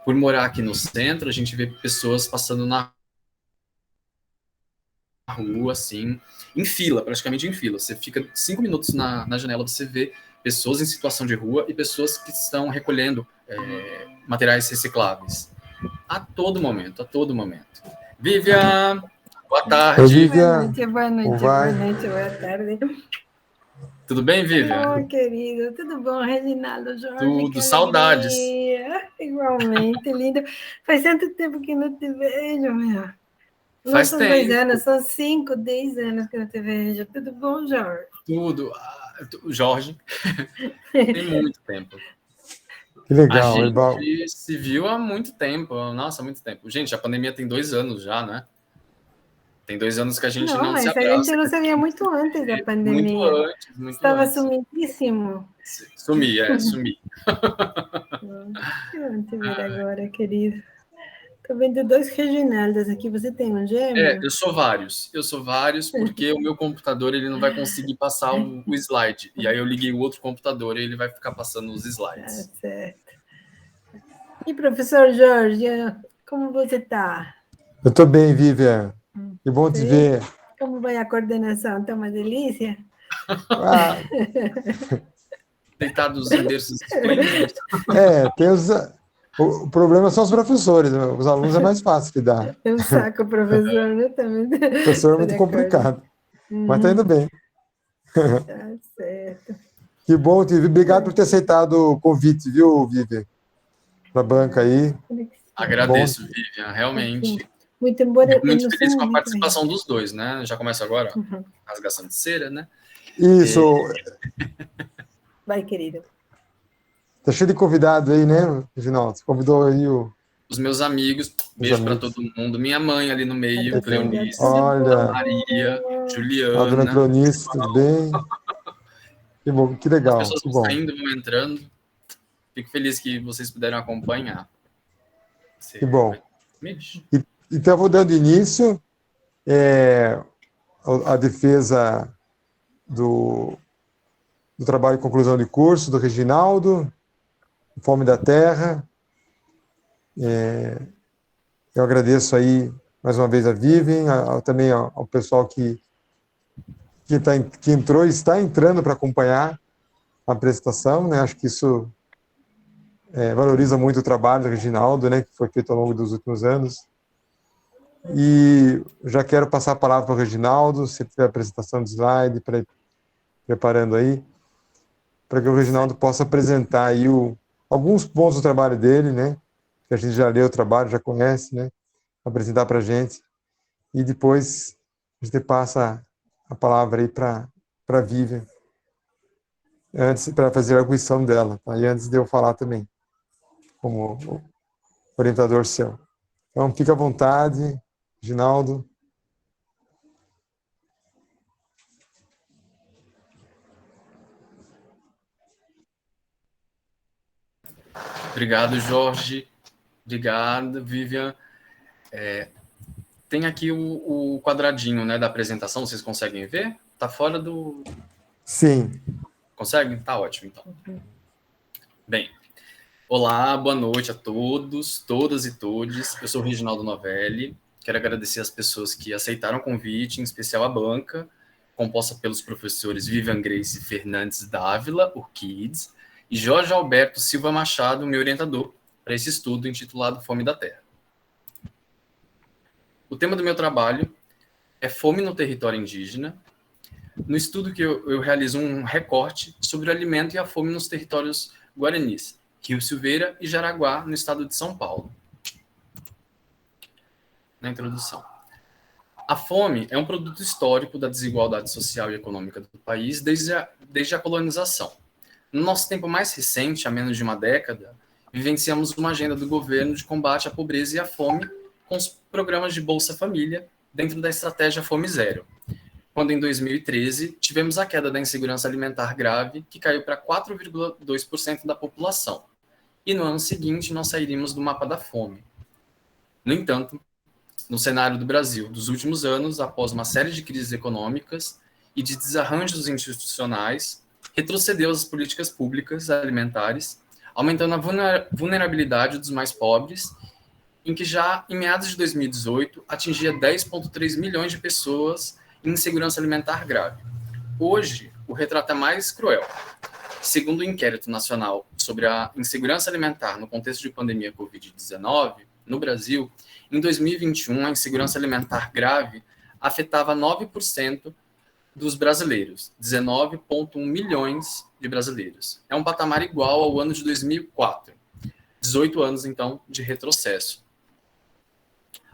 por morar aqui no centro, a gente vê pessoas passando na rua, assim, em fila, praticamente em fila. Você fica 5 minutos na janela, você vê pessoas em situação de rua e pessoas que estão recolhendo materiais recicláveis. A todo momento, a todo momento. Vivian, boa Oi, tarde. Vivian. Boa noite, Como boa vai? noite, boa tarde. Tudo bem, Vivian? Oh, querido, tudo bom, Reginaldo, Jorge, que Tudo, saudades. alegria. Igualmente, lindo. Faz tanto tempo que não te vejo, meu. Não Faz são 2 tempo, anos, são 5, 10 anos que eu não te vejo. Tudo bom, Jorge? tudo. Jorge, tem muito tempo. Que A legal, Ebal. gente se viu há muito tempo, nossa, há muito tempo. Gente, a pandemia tem 2 anos já, né? Tem 2 anos que a gente Não, não se mas a gente abraça, não que sabia muito antes da muito pandemia. antes, muito Estava antes. sumidíssimo. Sumi. Que bom te ver agora, querido. Estou vendo 2 Reginaldos aqui. Você tem um gêmeo? Eu sou vários porque o meu computador ele não vai conseguir passar o slide. E aí eu liguei o outro computador e ele vai ficar passando os Tá slides. certo. E professor Jorge, como você está? Eu tô bem, Vivian. Que bom te Sim? ver. Como vai a coordenação? Está uma delícia? Ah, Deitados em berços esplêndidos. tem o problema são os professores, né? Os alunos é mais fácil lidar. É um saco, professor, né? Também O professor é estou de muito acordo. complicado, mas tá indo bem. Tá certo. Que bom te ver. Obrigado por ter aceitado o convite, viu, Vivian? Pra banca aí. Bom. Agradeço, Vivian, realmente. Muito embora Fico eu muito não sou feliz com a muito aí. participação dos dois, né? Já começa agora a rasgação de cera, né? Isso. Vai, querido. Tá cheio de convidado aí, né, Reginaldo? Você convidou aí Os meus amigos, os beijo para amigos. todo mundo. Minha mãe ali no meio, Cleonice, Olha, Maria, a dona Juliana. Cleonice, tudo bem? Que bom, que As legal, pessoas que vão bom. saindo, vão entrando. Fico feliz que vocês puderam acompanhar. Que bom. Mexe. Então, eu vou dando início à defesa do trabalho de conclusão de curso do Reginaldo, Fome da Terra. Eu agradeço aí mais uma vez a Vivian, também ao pessoal que entrou e está entrando para acompanhar a apresentação, né? Acho que isso valoriza muito o trabalho do Reginaldo, né, que foi feito ao longo dos últimos anos. E já quero passar a palavra para o Reginaldo, se tiver a apresentação de slide, para ir preparando aí, para que o Reginaldo possa apresentar aí alguns pontos do trabalho dele, né, que a gente já leu o trabalho, já conhece, né, apresentar para a gente. E depois a gente passa a palavra aí para a Vivian, antes para fazer a arguição dela, tá? E antes de eu falar também, como orientador seu. Então, fica à vontade, Reginaldo. Obrigado, Jorge. Obrigado, Vivian. Tem aqui o quadradinho, né, da apresentação, vocês conseguem ver? Tá fora do... Sim. Conseguem? Tá ótimo, então. Bem, olá, boa noite a todos, todas e todes. Eu sou o Reginaldo Novelli. Quero agradecer as pessoas que aceitaram o convite, em especial a banca, composta pelos professores Vivian Grace Fernandes Dávila, Urquides, e Jorge Alberto Silva Machado, meu orientador, para esse estudo intitulado Fome da Terra. O tema do meu trabalho é Fome no Território Indígena. No estudo que eu realizo um recorte sobre o alimento e a fome nos territórios guaranis, Rio Silveira e Jaraguá, no estado de São Paulo. Na introdução. A fome é um produto histórico da desigualdade social e econômica do país desde a colonização. No nosso tempo mais recente, há menos de uma década, vivenciamos uma agenda do governo de combate à pobreza e à fome com os programas de Bolsa Família dentro da estratégia Fome Zero, quando em 2013 tivemos a queda da insegurança alimentar grave, que caiu para 4,2% da população, e no ano seguinte nós sairíamos do mapa da fome. No entanto, no cenário do Brasil dos últimos anos, após uma série de crises econômicas e de desarranjos institucionais, retrocedeu as políticas públicas alimentares, aumentando a vulnerabilidade dos mais pobres, em que já em meados de 2018 atingia 10,3 milhões de pessoas em insegurança alimentar grave. Hoje, o retrato é mais cruel. Segundo o Inquérito Nacional sobre a Insegurança Alimentar no contexto de pandemia Covid-19, no Brasil, em 2021, a insegurança alimentar grave afetava 9% dos brasileiros, 19,1 milhões de brasileiros. É um patamar igual ao ano de 2004, 18 anos, então, de retrocesso.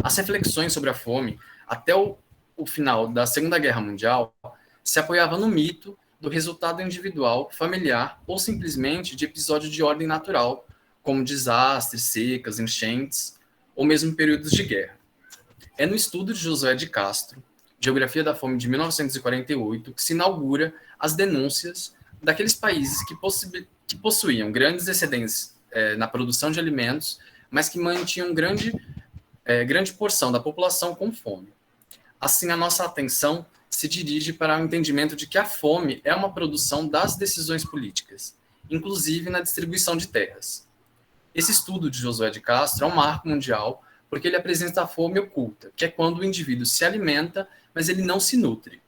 As reflexões sobre a fome, até o final da Segunda Guerra Mundial, se apoiavam no mito do resultado individual, familiar ou simplesmente de episódio de ordem natural, como desastres, secas, enchentes, ou mesmo períodos de guerra. É no estudo de Josué de Castro, Geografia da Fome de 1948, que se inaugura as denúncias daqueles países que possuíam grandes excedentes na produção de alimentos, mas que mantinham grande porção da população com fome. Assim, a nossa atenção se dirige para o entendimento de que a fome é uma produção das decisões políticas, inclusive na distribuição de terras. Esse estudo de Josué de Castro é um marco mundial porque ele apresenta a fome oculta, que é quando o indivíduo se alimenta, mas ele não se nutre.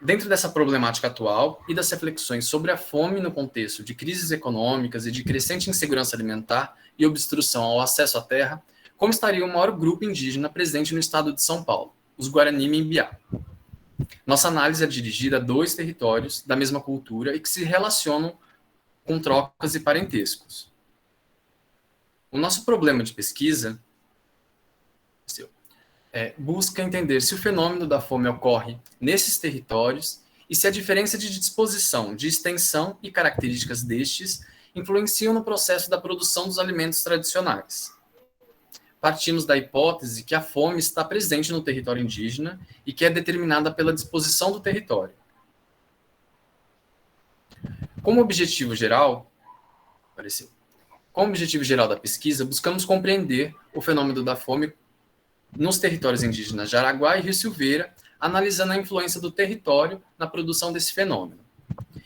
Dentro dessa problemática atual e das reflexões sobre a fome no contexto de crises econômicas e de crescente insegurança alimentar e obstrução ao acesso à terra, como estaria o maior grupo indígena presente no estado de São Paulo, os Guarani-Mimbiá. Nossa análise é dirigida a 2 territórios da mesma cultura e que se relacionam com trocas e parentescos. O nosso problema de pesquisa busca entender se o fenômeno da fome ocorre nesses territórios e se a diferença de disposição, de extensão e características destes influenciam no processo da produção dos alimentos tradicionais. Partimos da hipótese que a fome está presente no território indígena e que é determinada pela disposição do território. Como objetivo geral da pesquisa, buscamos compreender o fenômeno da fome nos territórios indígenas de Jaraguá e Rio Silveira, analisando a influência do território na produção desse fenômeno.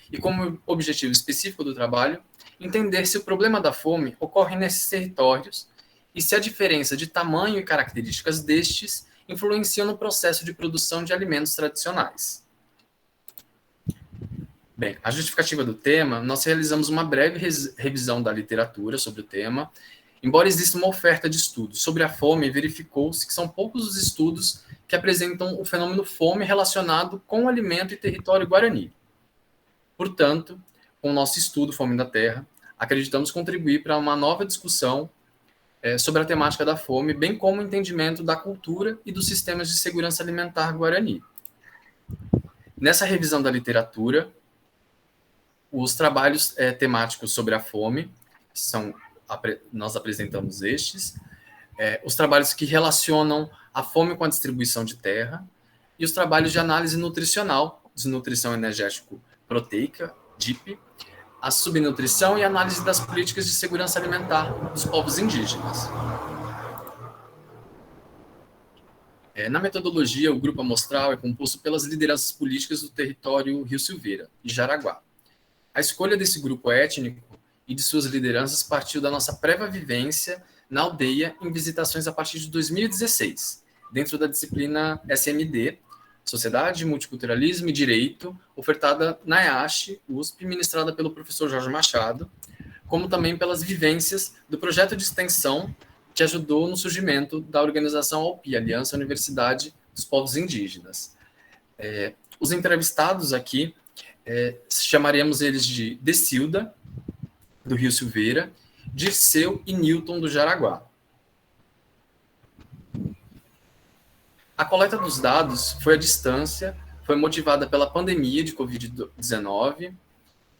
E como objetivo específico do trabalho, entender se o problema da fome ocorre nesses territórios e se a diferença de tamanho e características destes influenciam no processo de produção de alimentos tradicionais. Bem, a justificativa do tema, nós realizamos uma breve revisão da literatura sobre o tema. Embora exista uma oferta de estudos sobre a fome, verificou-se que são poucos os estudos que apresentam o fenômeno fome relacionado com o alimento e território guarani. Portanto, com o nosso estudo Fome da Terra, acreditamos contribuir para uma nova discussão sobre a temática da fome, bem como o entendimento da cultura e dos sistemas de segurança alimentar guarani. Nessa revisão da literatura, os trabalhos temáticos sobre a fome nós apresentamos estes, os trabalhos que relacionam a fome com a distribuição de terra e os trabalhos de análise nutricional, desnutrição energético-proteica, DIP, a subnutrição e análise das políticas de segurança alimentar dos povos indígenas. Na metodologia, o grupo amostral é composto pelas lideranças políticas do território Rio Silveira e Jaraguá. A escolha desse grupo étnico e de suas lideranças partiu da nossa prévia vivência na aldeia em visitações a partir de 2016, dentro da disciplina SMD, Sociedade, Multiculturalismo e Direito, ofertada na EASH, USP, ministrada pelo professor Jorge Machado, como também pelas vivências do projeto de extensão que ajudou no surgimento da organização AUPI, Aliança Universidade dos Povos Indígenas. Os entrevistados aqui, chamaremos eles de Decilda, do Rio Silveira, Dirceu e Newton, do Jaraguá. A coleta dos dados foi à distância, foi motivada pela pandemia de Covid-19.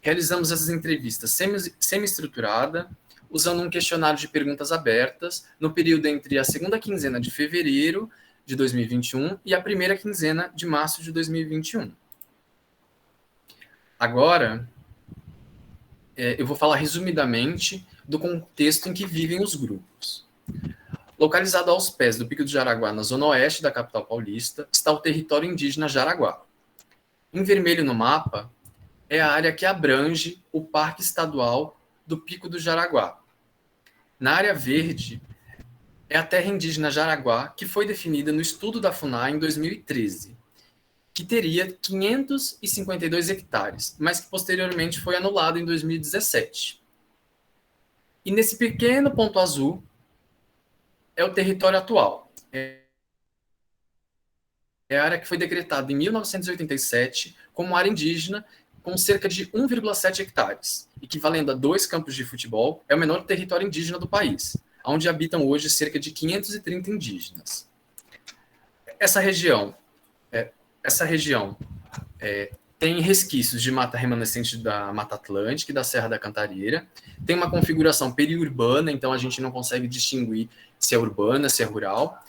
Realizamos essas entrevistas semi-estruturada, usando um questionário de perguntas abertas, no período entre a segunda quinzena de fevereiro de 2021 e a primeira quinzena de março de 2021. Agora, eu vou falar resumidamente do contexto em que vivem os grupos. Localizado aos pés do Pico do Jaraguá, na zona oeste da capital paulista, está o território indígena Jaraguá. Em vermelho no mapa, é a área que abrange o Parque Estadual do Pico do Jaraguá. Na área verde, é a terra indígena Jaraguá, que foi definida no estudo da FUNAI em 2013, que teria 552 hectares, mas que posteriormente foi anulado em 2017. E nesse pequeno ponto azul é o território atual. É a área que foi decretada em 1987 como área indígena, com cerca de 1,7 hectares, equivalendo a 2 campos de futebol, é o menor território indígena do país, onde habitam hoje cerca de 530 indígenas. Essa região tem resquícios de mata remanescente da Mata Atlântica e da Serra da Cantareira, tem uma configuração periurbana, então a gente não consegue distinguir se é urbana, se é rural,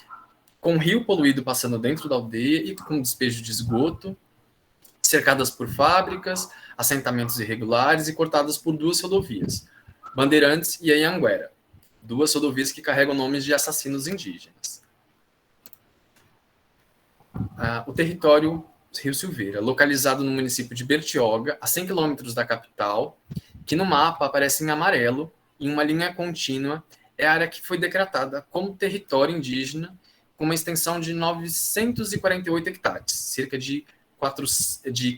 com rio poluído passando dentro da aldeia e com despejo de esgoto, cercadas por fábricas, assentamentos irregulares e cortadas por 2 rodovias, Bandeirantes e Anhanguera, 2 rodovias que carregam nomes de assassinos indígenas. O território Rio Silveira, localizado no município de Bertioga, a 100 quilômetros da capital, que no mapa aparece em amarelo, em uma linha contínua, é a área que foi decretada como território indígena, com uma extensão de 948 hectares, cerca de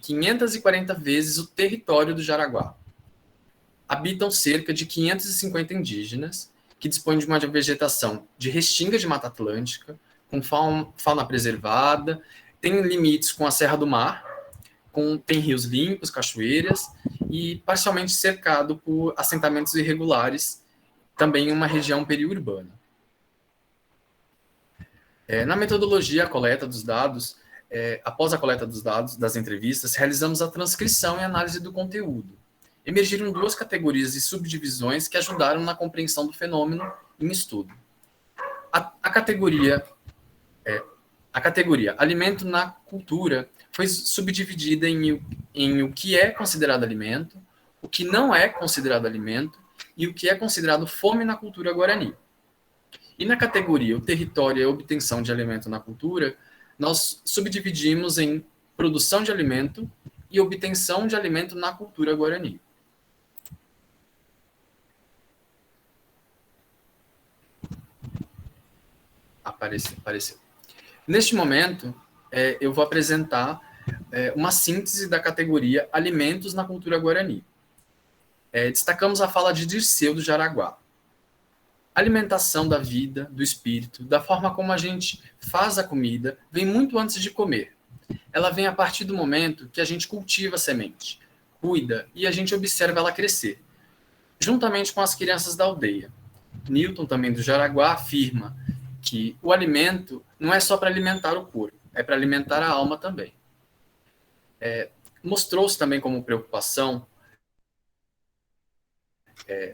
540 vezes o território do Jaraguá. Habitam cerca de 550 indígenas, que dispõem de uma vegetação de restinga de Mata Atlântica, com fauna preservada, tem limites com a Serra do Mar, tem rios limpos, cachoeiras, e parcialmente cercado por assentamentos irregulares, também em uma região periurbana. Na metodologia, a coleta dos dados, após a coleta dos dados das entrevistas, realizamos a transcrição e análise do conteúdo. Emergiram 2 categorias e subdivisões que ajudaram na compreensão do fenômeno em estudo. A categoria alimento na cultura foi subdividida em o que é considerado alimento, o que não é considerado alimento e o que é considerado fome na cultura guarani. E na categoria o território e a obtenção de alimento na cultura, nós subdividimos em produção de alimento e obtenção de alimento na cultura guarani. Apareceu. Neste momento, eu vou apresentar uma síntese da categoria Alimentos na Cultura Guarani. Destacamos a fala de Dirceu do Jaraguá. A alimentação da vida, do espírito, da forma como a gente faz a comida, vem muito antes de comer. Ela vem a partir do momento que a gente cultiva a semente, cuida e a gente observa ela crescer, juntamente com as crianças da aldeia. Newton, também do Jaraguá, afirma que o alimento não é só para alimentar o corpo, é para alimentar a alma também. Mostrou-se também como preocupação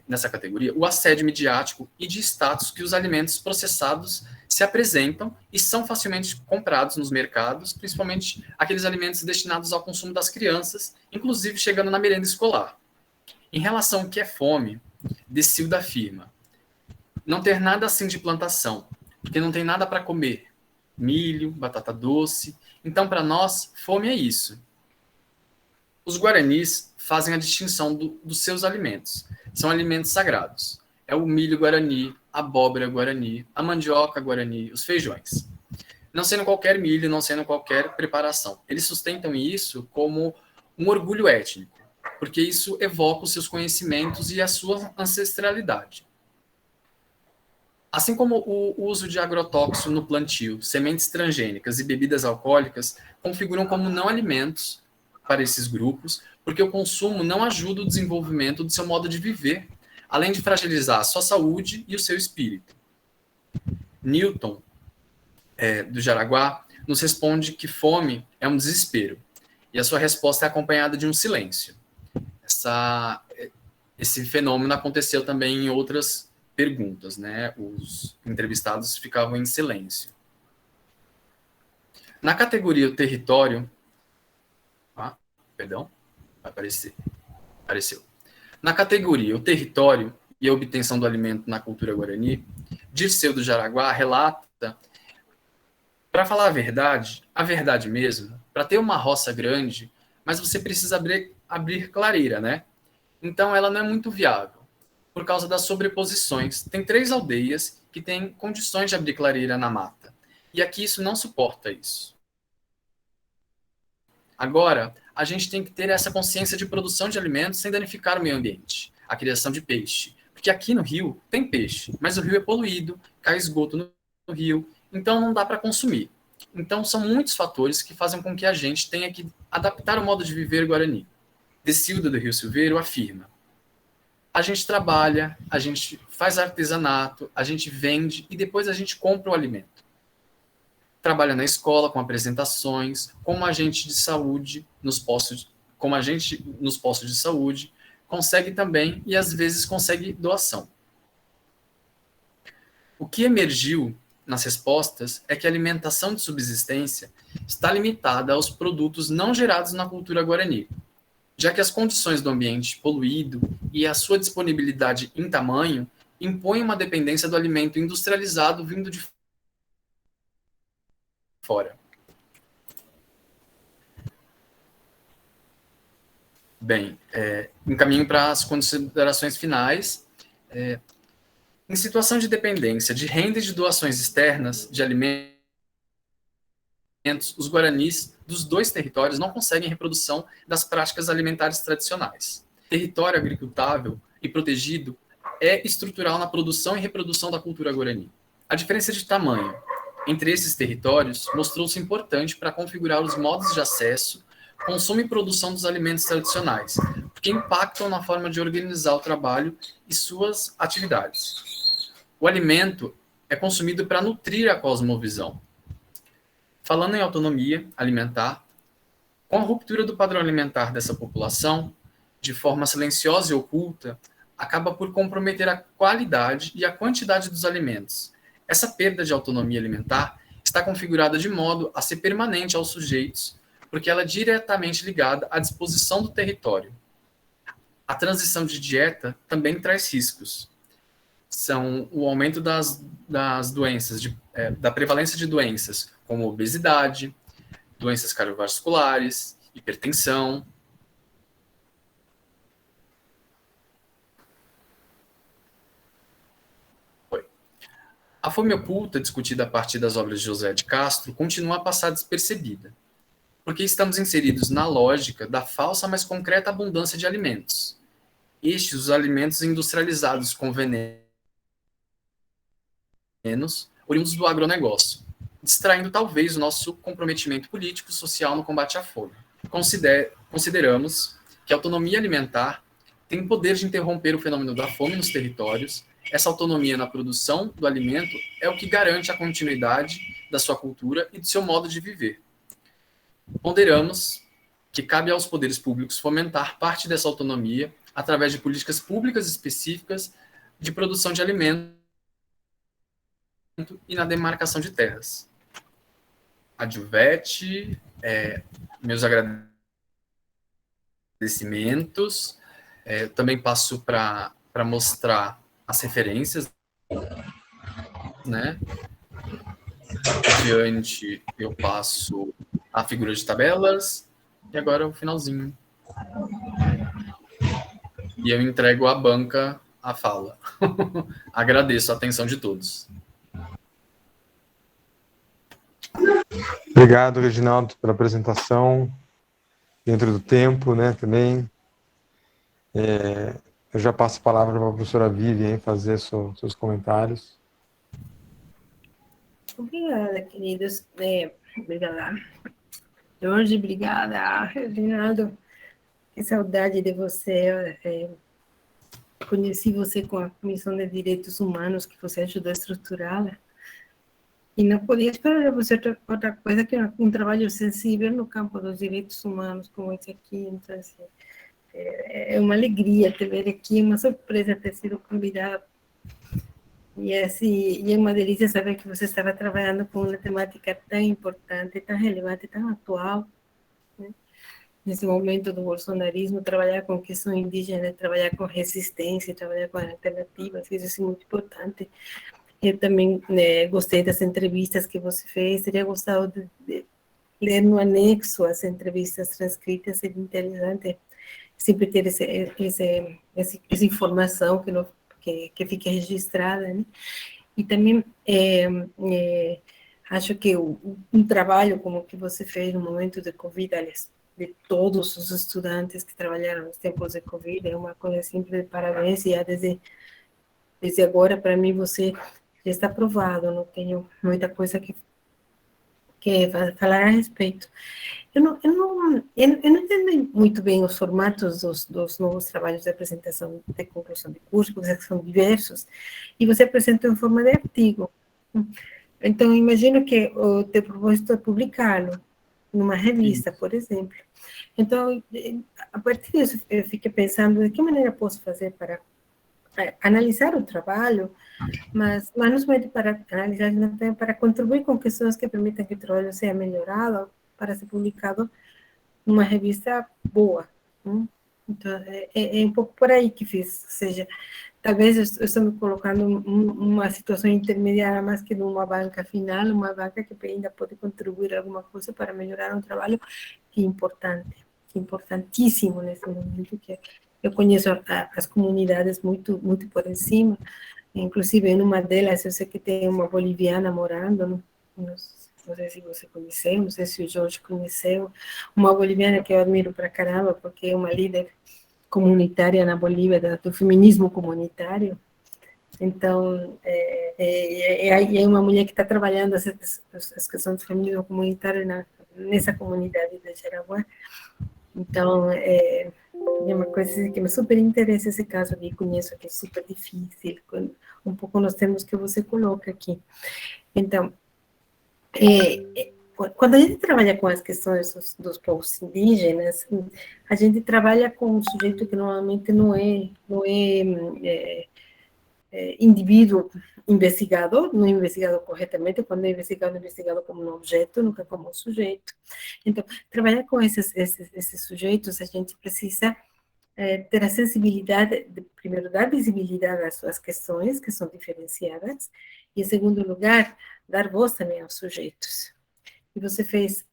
nessa categoria, o assédio midiático e de status que os alimentos processados se apresentam e são facilmente comprados nos mercados, principalmente aqueles alimentos destinados ao consumo das crianças, inclusive chegando na merenda escolar. Em relação ao que é fome, Decilda afirma: não ter nada assim de plantação, porque não tem nada para comer. Milho, batata doce. Então, para nós, fome é isso. Os guaranis fazem a distinção dos seus alimentos. São alimentos sagrados. É o milho guarani, a abóbora guarani, a mandioca guarani, os feijões. Não sendo qualquer milho, não sendo qualquer preparação. Eles sustentam isso como um orgulho étnico, porque isso evoca os seus conhecimentos e a sua ancestralidade. Assim como o uso de agrotóxico no plantio, sementes transgênicas e bebidas alcoólicas configuram como não alimentos para esses grupos, porque o consumo não ajuda o desenvolvimento do seu modo de viver, além de fragilizar a sua saúde e o seu espírito. Newton, do Jaraguá, nos responde que fome é um desespero, e a sua resposta é acompanhada de um silêncio. Esse fenômeno aconteceu também em outras perguntas, né? Os entrevistados ficavam em silêncio. Na categoria o território, apareceu. Na categoria o território e a obtenção do alimento na cultura guarani, Dirceu do Jaraguá relata, para falar a verdade mesmo, para ter uma roça grande, mas você precisa abrir clareira, né? Então, ela não é muito viável, por causa das sobreposições. Tem 3 aldeias que têm condições de abrir clareira na mata. E aqui isso não suporta isso. Agora, a gente tem que ter essa consciência de produção de alimentos sem danificar o meio ambiente, a criação de peixe. Porque aqui no rio tem peixe, mas o rio é poluído, cai esgoto no rio, então não dá para consumir. Então são muitos fatores que fazem com que a gente tenha que adaptar o modo de viver guarani. Decilda do Rio Silveiro afirma: a gente trabalha, a gente faz artesanato, a gente vende e depois a gente compra o alimento. Trabalha na escola com apresentações, como agente de saúde nos postos de saúde, consegue também e às vezes consegue doação. O que emergiu nas respostas é que a alimentação de subsistência está limitada aos produtos não gerados na cultura guarani, já que as condições do ambiente poluído e a sua disponibilidade em tamanho impõem uma dependência do alimento industrializado vindo de fora. Bem, encaminho para as considerações finais. Em situação de dependência de renda e de doações externas de alimentos, os guaranis dos 2 territórios não conseguem reprodução das práticas alimentares tradicionais. Território agricultável e protegido é estrutural na produção e reprodução da cultura guarani. A diferença de tamanho entre esses territórios mostrou-se importante para configurar os modos de acesso, consumo e produção dos alimentos tradicionais, porque impactam na forma de organizar o trabalho e suas atividades. O alimento é consumido para nutrir a cosmovisão. Falando em autonomia alimentar, com a ruptura do padrão alimentar dessa população, de forma silenciosa e oculta, acaba por comprometer a qualidade e a quantidade dos alimentos. Essa perda de autonomia alimentar está configurada de modo a ser permanente aos sujeitos, porque ela é diretamente ligada à disposição do território. A transição de dieta também traz riscos. São o aumento das doenças, da prevalência de doenças como obesidade, doenças cardiovasculares, hipertensão. A fome oculta, discutida a partir das obras de José de Castro, continua a passar despercebida, porque estamos inseridos na lógica da falsa, mas concreta abundância de alimentos. Estes, os alimentos industrializados com venenos, oriundos do agronegócio, distraindo talvez o nosso comprometimento político e social no combate à fome. Consideramos que a autonomia alimentar tem o poder de interromper o fenômeno da fome nos territórios. Essa autonomia na produção do alimento é o que garante a continuidade da sua cultura e do seu modo de viver. Ponderamos que cabe aos poderes públicos fomentar parte dessa autonomia através de políticas públicas específicas de produção de alimento e na demarcação de terras. Adjuvete, meus agradecimentos. Também passo para mostrar as referências, né? Adiante, eu passo a figura de tabelas e agora o finalzinho. E eu entrego à banca a fala. Agradeço a atenção de todos. Obrigado, Reginaldo, pela apresentação, dentro do tempo, né, também. Eu já passo a palavra para a professora Vivian fazer seus comentários. Obrigada, queridos. Obrigada, Jorge. Obrigada, Reginaldo. Que saudade de você. Conheci você com a Comissão de Direitos Humanos, que você ajudou a estruturá-la. E não podia esperar de você outra coisa que um trabalho sensível no campo dos direitos humanos, como esse aqui. Então, assim, é uma alegria te ver aqui, uma surpresa ter sido convidada. E assim, é uma delícia saber que você estava trabalhando com uma temática tão importante, tão relevante, tão atual, né? Nesse momento do bolsonarismo, trabalhar com questão indígena, trabalhar com resistência, trabalhar com alternativas, isso é muito importante. Eu também gostei das entrevistas que você fez, teria gostado de ler no anexo as entrevistas transcritas, seria interessante sempre ter essa informação que fique registrada, né? E também acho que um trabalho como o que você fez no momento de Covid, aliás, de todos os estudantes que trabalharam nos tempos de Covid, é uma coisa simples de parabéns, e desde agora, para mim, você já está aprovado, não tenho muita coisa que falar a respeito. Eu não entendo muito bem os formatos dos novos trabalhos de apresentação de conclusão de curso, porque são diversos, e você apresenta em forma de artigo. Então, imagino que o teu propósito é publicá-lo numa revista, por exemplo. Então, a partir disso, eu fiquei pensando de que maneira posso fazer para analisar o trabalho, mas não somente para analisar, mas também para contribuir com questões que permitam que o trabalho seja melhorado para ser publicado numa revista boa. Né? Então, é um pouco por aí que fiz, ou seja, talvez eu estou me colocando uma situação intermediária mais que numa banca final, uma banca que ainda pode contribuir alguma coisa para melhorar um trabalho que é importante, que é importantíssimo nesse momento, que eu conheço as comunidades muito por cima, inclusive em uma delas eu sei que tem uma boliviana morando, não sei se você conheceu, não sei se o Jorge conheceu, uma boliviana que eu admiro pra caramba, porque é uma líder comunitária na Bolívia, do feminismo comunitário. Então, é uma mulher que está trabalhando as questões do feminismo comunitário nessa comunidade de Jaraguá. Então, é uma coisa que me super interessa esse caso ali, conheço que é super difícil, um pouco nos termos que você coloca aqui. Então, quando a gente trabalha com as questões dos povos indígenas, a gente trabalha com um sujeito que normalmente não é indivíduo investigador, não é investigado corretamente, quando é investigado como um objeto, nunca como um sujeito. Então, trabalhar com esses sujeitos, a gente precisa ter a sensibilidade, primeiro, dar visibilidade às suas questões, que são diferenciadas, e, em segundo lugar, dar voz também aos sujeitos. E você fez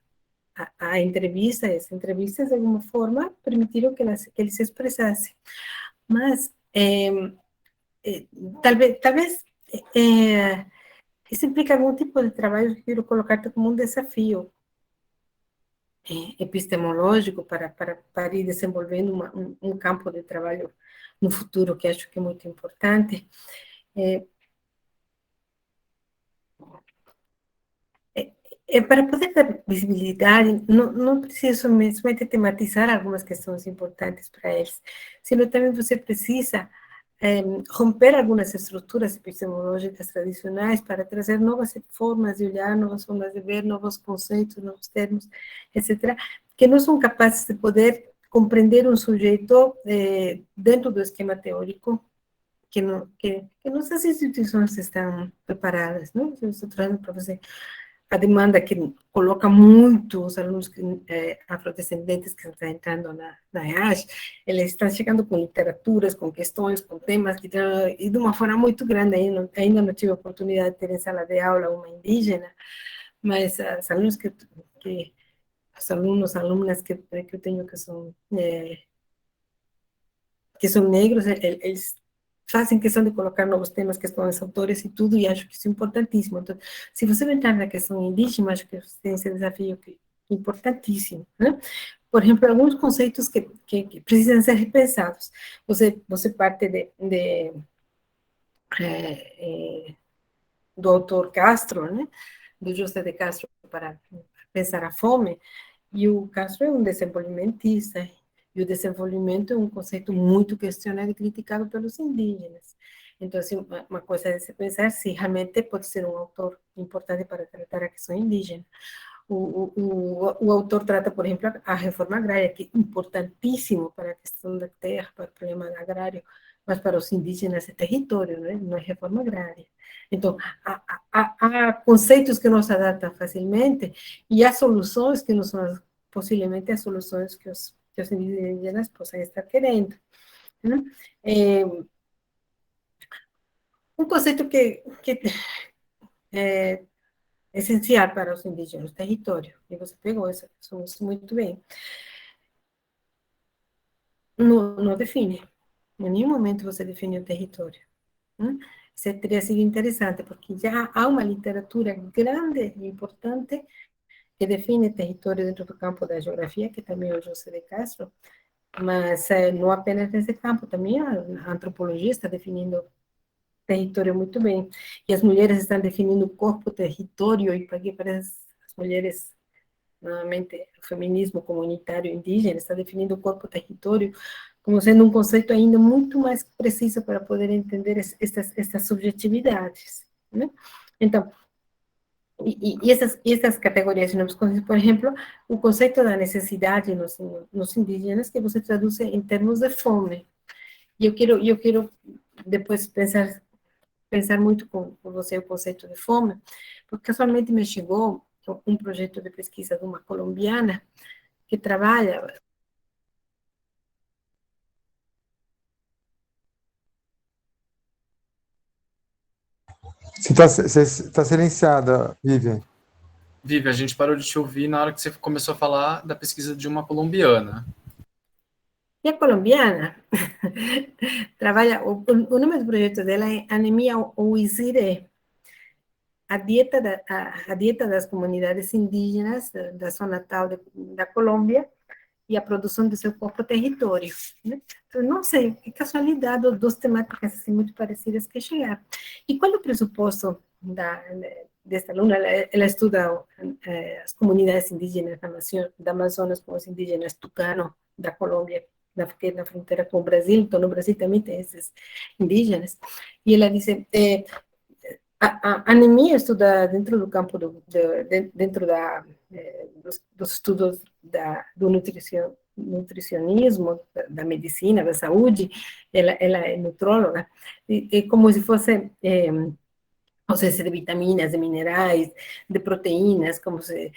a entrevista, essa entrevista, de alguma forma, permitiram que ele se expressasse. Mas, talvez isso implica algum tipo de trabalho que eu quero colocar como um desafio epistemológico para ir desenvolvendo um campo de trabalho no futuro, que acho que é muito importante. Para poder dar visibilidade, não preciso somente tematizar algumas questões importantes para eles, sino também você precisa romper algumas estruturas epistemológicas tradicionais para trazer novas formas de olhar, novas formas de ver, novos conceitos, novos termos, etc., que não são capazes de poder compreender um sujeito dentro do esquema teórico que nossas instituições estão preparadas, não? Eu estou trazendo para você a demanda que coloca muito os alunos afrodescendentes que estão entrando na EASH, eles estão chegando com literaturas, com questões, com temas, e de uma forma muito grande. Ainda não tive a oportunidade de ter em sala de aula uma indígena, mas os alunos os alunas que eu tenho que são negros, eles fazem questão de colocar novos temas, questões, autores e tudo, e acho que isso é importantíssimo. Então, se você vai entrar na questão indígena, acho que você tem esse desafio que é importantíssimo, né? Por exemplo, alguns conceitos que precisam ser repensados. Você parte do autor Castro, né? Do José de Castro, para pensar a fome, e o Castro é um desenvolvimentista, e o desenvolvimento é um conceito muito questionado e criticado pelos indígenas. Então, assim, uma coisa é se pensar se realmente pode ser um autor importante para tratar a questão indígena. O autor trata, por exemplo, a reforma agrária, que é importantíssimo para a questão da terra, para o problema agrário, mas para os indígenas é território, né? Não é reforma agrária. Então, há conceitos que não se adaptam facilmente e há soluções que não são possivelmente as soluções que os indígenas possam estar querendo. Né? Um conceito que é essencial para os indígenas, território, e você pegou isso muito bem. não define. Em nenhum momento você define o território. Né? Isso teria sido interessante, porque já há uma literatura grande e importante que define território dentro do campo da geografia, que também é o José de Castro, mas não apenas nesse campo, também a antropologia está definindo território muito bem. E as mulheres estão definindo o corpo, território, e para as mulheres, normalmente, o feminismo comunitário indígena está definindo o corpo, território, como sendo um conceito ainda muito mais preciso para poder entender estas subjetividades. Né? Então, essas categorias, por exemplo, o conceito da necessidade nos indígenas, que você traduz em termos de fome. E eu quero depois pensar muito com você o conceito de fome, porque casualmente me chegou um projeto de pesquisa de uma colombiana que trabalha. Você tá silenciada, Vivian. Vivi, a gente parou de te ouvir na hora que você começou a falar da pesquisa de uma colombiana. E a colombiana trabalha, o nome do projeto dela é Anemia Uizire, a dieta das comunidades indígenas da zona tal da Colômbia e a produção do seu próprio território. Né? Então, não sei, que casualidade, duas temáticas assim, muito parecidas que chegaram. E qual é o pressuposto desta aluna? Ela estuda as comunidades indígenas da Amazonas com os indígenas tucano da Colômbia, na fronteira com o Brasil, então no Brasil também tem esses indígenas, e ela diz, a anemia estuda dentro do campo dentro dos estudos do nutricionismo, da medicina, da saúde. Ela é nutróloga, é como se fosse ausência de vitaminas, de minerais, de proteínas, como se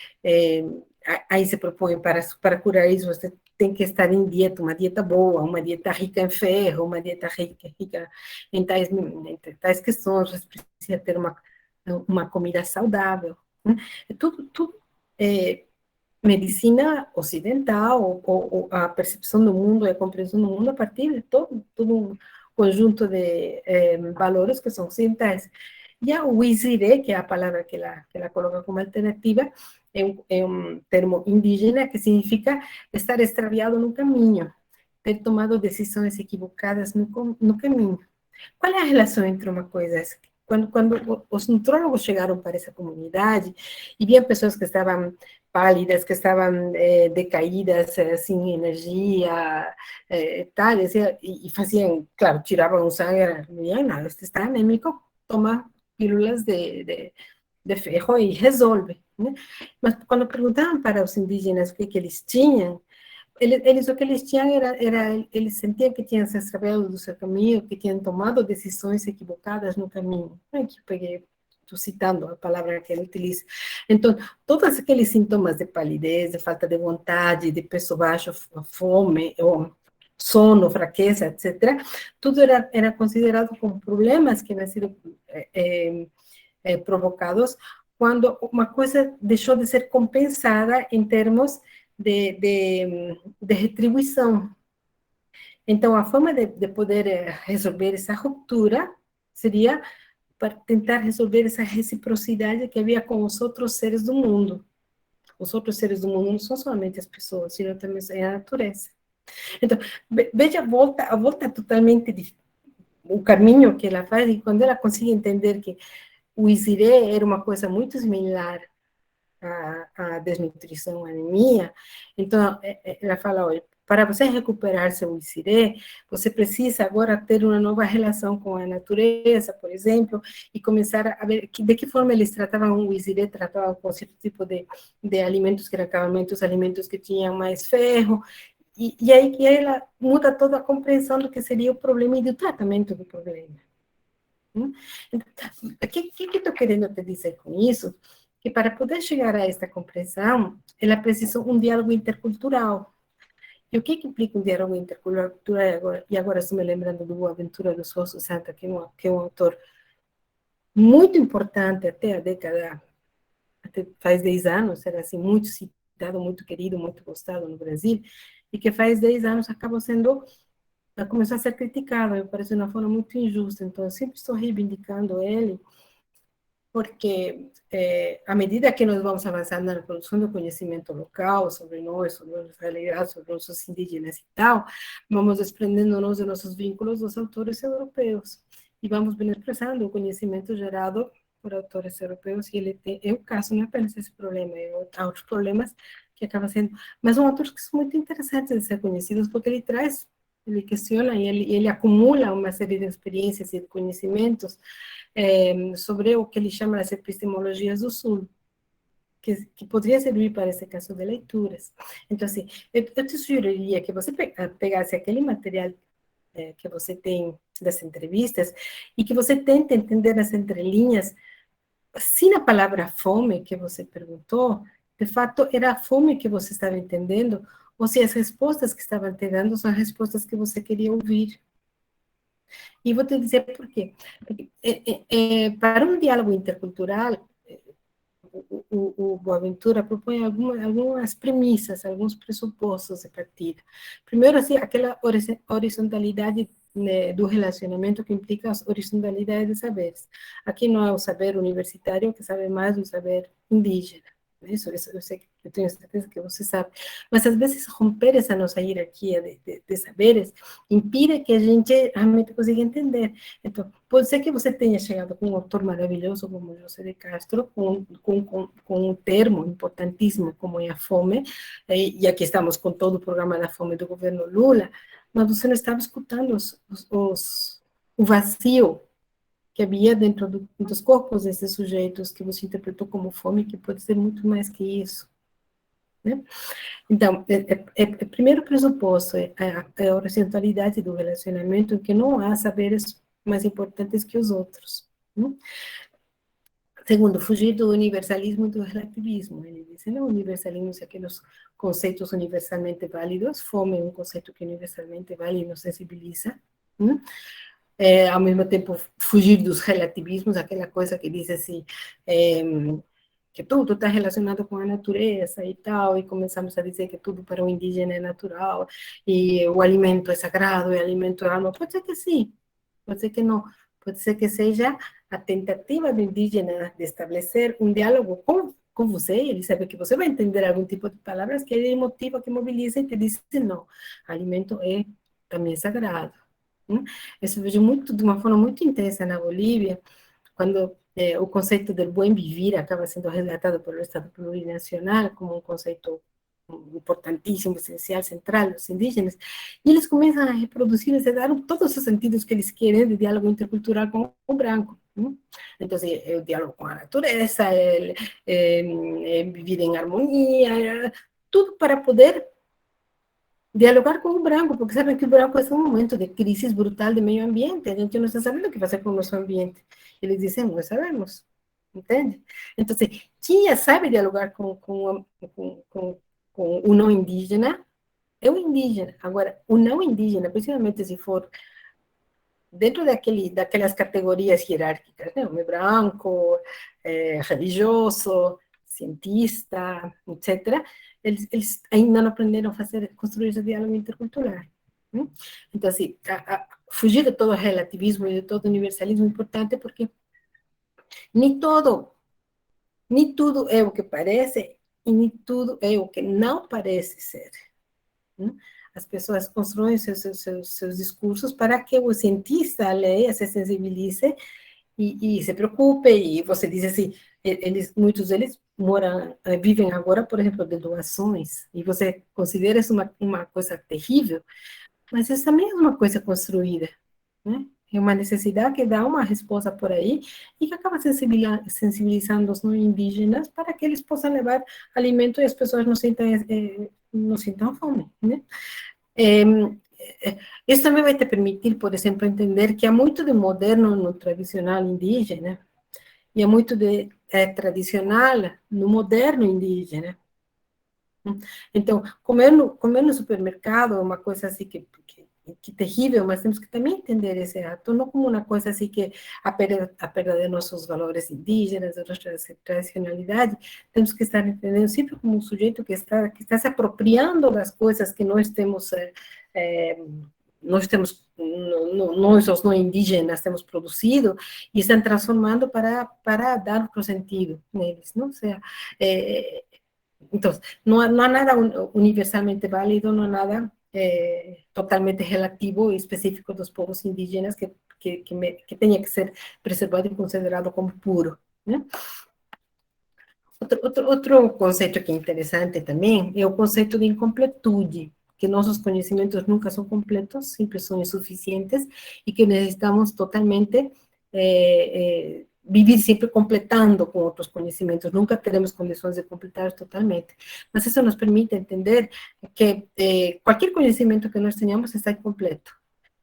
aí se propõe para curar isso, você tem que estar em dieta, uma dieta boa, uma dieta rica em ferro, uma dieta rica em tais questões, você precisa ter uma comida saudável. Né? Tudo é medicina ocidental, ou a percepção do mundo, a compreensão do mundo a partir de todo um conjunto de valores que são ocidentais. E a Wizire, que é a palavra que ela coloca como alternativa, é um termo indígena que significa estar extraviado no caminho, ter tomado decisões equivocadas no caminho. Qual é a relação entre uma coisa e essa? Quando os nutrólogos chegaram para essa comunidade e viam pessoas que estavam pálidas, que estavam decaídas, sem energia, tal, e faziam, claro, tiravam o sangue, e não, este está anêmico, toma pílulas de ferro e resolve. Né? Mas quando perguntavam para os indígenas o que eles tinham, eles o que eles tinham eles sentiam que tinham se extraviado do seu caminho, que tinham tomado decisões equivocadas no caminho. Aqui eu peguei, estou citando a palavra que ele utiliza. Então, todos aqueles sintomas de palidez, de falta de vontade, de peso baixo, fome, ou sono, fraqueza, etc., tudo era considerado como problemas que haviam sido provocados quando uma coisa deixou de ser compensada em termos de retribuição. Então, a forma de poder resolver essa ruptura seria para tentar resolver essa reciprocidade que havia com os outros seres do mundo. Os outros seres do mundo não são somente as pessoas, sino também a natureza. Então, veja a volta totalmente o caminho que ela faz, e quando ela consegue entender que o ISIRE era uma coisa muito similar à desnutrição, à anemia. Então, ela fala, olha, para você recuperar seu ISIRE, você precisa agora ter uma nova relação com a natureza, por exemplo, e começar a ver de que forma eles tratavam o ISIRE, tratavam com certo tipo de alimentos que eram acabamentos, alimentos que tinham mais ferro, e aí que ela muda toda a compreensão do que seria o problema e do tratamento do problema. O que estou querendo te dizer com isso? Que para poder chegar a esta compreensão, ela precisa um diálogo intercultural. E o que implica um diálogo intercultural? E agora estou me lembrando do Boaventura dos Rossos Santa, que é um autor muito importante até a década, até faz 10 anos, era assim, muito citado, muito querido, muito gostado no Brasil. e que faz 10 anos acabou sendo, começou a ser criticado, me parece uma forma muito injusta, então eu sempre estou reivindicando ele, porque à medida que nós vamos avançando na produção do conhecimento local, sobre nós, sobre nossa realidade, sobre nossos indígenas e tal, vamos desprendendo-nos de nossos vínculos dos autores europeus, e vamos menosprezando o conhecimento gerado por autores europeus, e ele tem, é o caso, não é apenas esse problema, há outros problemas que acabam sendo, mas são autores que são muito interessantes de ser conhecidos, porque ele questiona e ele acumula uma série de experiências e de conhecimentos sobre o que ele chama as epistemologias do Sul, que poderia servir para esse caso de leituras. Então, assim, eu te sugeriria que você pegasse aquele material que você tem das entrevistas e que você tente entender as entrelinhas, se a palavra fome que você perguntou, de fato, era a fome que você estava entendendo, ou se as respostas que estavam te dando são as respostas que você queria ouvir. E vou te dizer por quê. Porque, para um diálogo intercultural, o Boaventura propõe algumas premissas, alguns pressupostos de partida. Primeiro, assim, aquela horizontalidade, né, do relacionamento que implica a horizontalidade de saberes. Aqui não é o saber universitário que sabe mais do saber indígena. Isso eu sei, eu tenho certeza que você sabe. Mas, às vezes, romper essa nossa hierarquia de saberes impede que a gente realmente consiga entender. Então, pode ser que você tenha chegado com um autor maravilhoso como José de Castro, com um termo importantíssimo como é a fome, e aqui estamos com todo o programa da fome do governo Lula, mas você não estava escutando o vazio que havia dentro dos corpos desses sujeitos que você interpretou como fome, que pode ser muito mais que isso. Né? Então, o primeiro pressuposto é a horizontalidade do relacionamento, em que não há saberes mais importantes que os outros. Né? Segundo, fugir do universalismo e do relativismo. Ele diz, não, universalismo é aqueles conceitos universalmente válidos, fome é um conceito que universalmente vale e nos sensibiliza. Né? Ao mesmo tempo, fugir dos relativismos, aquela coisa que diz assim, que tudo está relacionado com a natureza e tal, e começamos a dizer que tudo para o indígena é natural, e o alimento é sagrado, e o alimento é alma. Pode ser que sim, pode ser que não. Pode ser que seja a tentativa do indígena de estabelecer um diálogo com você, ele sabe que você vai entender algum tipo de palavras que ele motiva, que mobiliza e te diz, não, alimento é também sagrado. Isso eu vejo muito, de uma forma muito intensa na Bolívia, quando o conceito do bem viver acaba sendo resgatado pelo Estado plurinacional como um conceito importantíssimo, essencial, central dos indígenas, e eles começam a reproduzir, a dar todos os sentidos que eles querem de diálogo intercultural com o branco. Então, é o diálogo com a natureza, viver em harmonia, tudo para poder dialogar com o branco, porque sabem que o branco é um momento de crise brutal de meio ambiente, a gente não está sabendo o que fazer com o nosso ambiente. Eles dizem, nós sabemos, entende? Então, quem sabe dialogar com o não indígena, é o indígena. Agora, o não indígena, principalmente se for dentro daquelas categorias hierárquicas, né? Homem branco, religioso, cientista, etc., eles ainda não aprenderam a construir esse diálogo intercultural. Né? Então, assim, fugir de todo relativismo e de todo universalismo é importante porque nem tudo é o que parece e nem tudo é o que não parece ser. Né? As pessoas constroem seus discursos para que o cientista leia, se sensibilize e se preocupe, e você diz assim, muitos deles vivem agora, por exemplo, de doações, e você considera isso uma coisa terrível, mas isso também é uma coisa construída, né? É uma necessidade que dá uma resposta por aí e que acaba sensibilizando os não indígenas para que eles possam levar alimento e as pessoas não sintam fome, né? Isso também vai te permitir, por exemplo, entender que há muito de moderno no tradicional indígena e há muito de tradicional no moderno indígena. Então, comer no supermercado é uma coisa assim que que terrível, mas temos que também entender esse ato, não como uma coisa assim que a perda de nossos valores indígenas, de nossa tradicionalidade, temos que estar entendendo sempre como um sujeito que está se apropriando das coisas que nós, os não indígenas, temos produzido e estão transformando para dar outro sentido neles, não? Ou seja, então, não há nada universalmente válido, não há nada totalmente relativo e específico dos povos indígenas que tenha que ser preservado e considerado como puro, né? Outro conceito que é interessante também é o conceito de incompletude, que nossos conhecimentos nunca são completos, sempre são insuficientes e que necessitamos totalmente viver sempre completando com outros conhecimentos, nunca teremos condições de completar totalmente. Mas isso nos permite entender que qualquer conhecimento que nós tenhamos está incompleto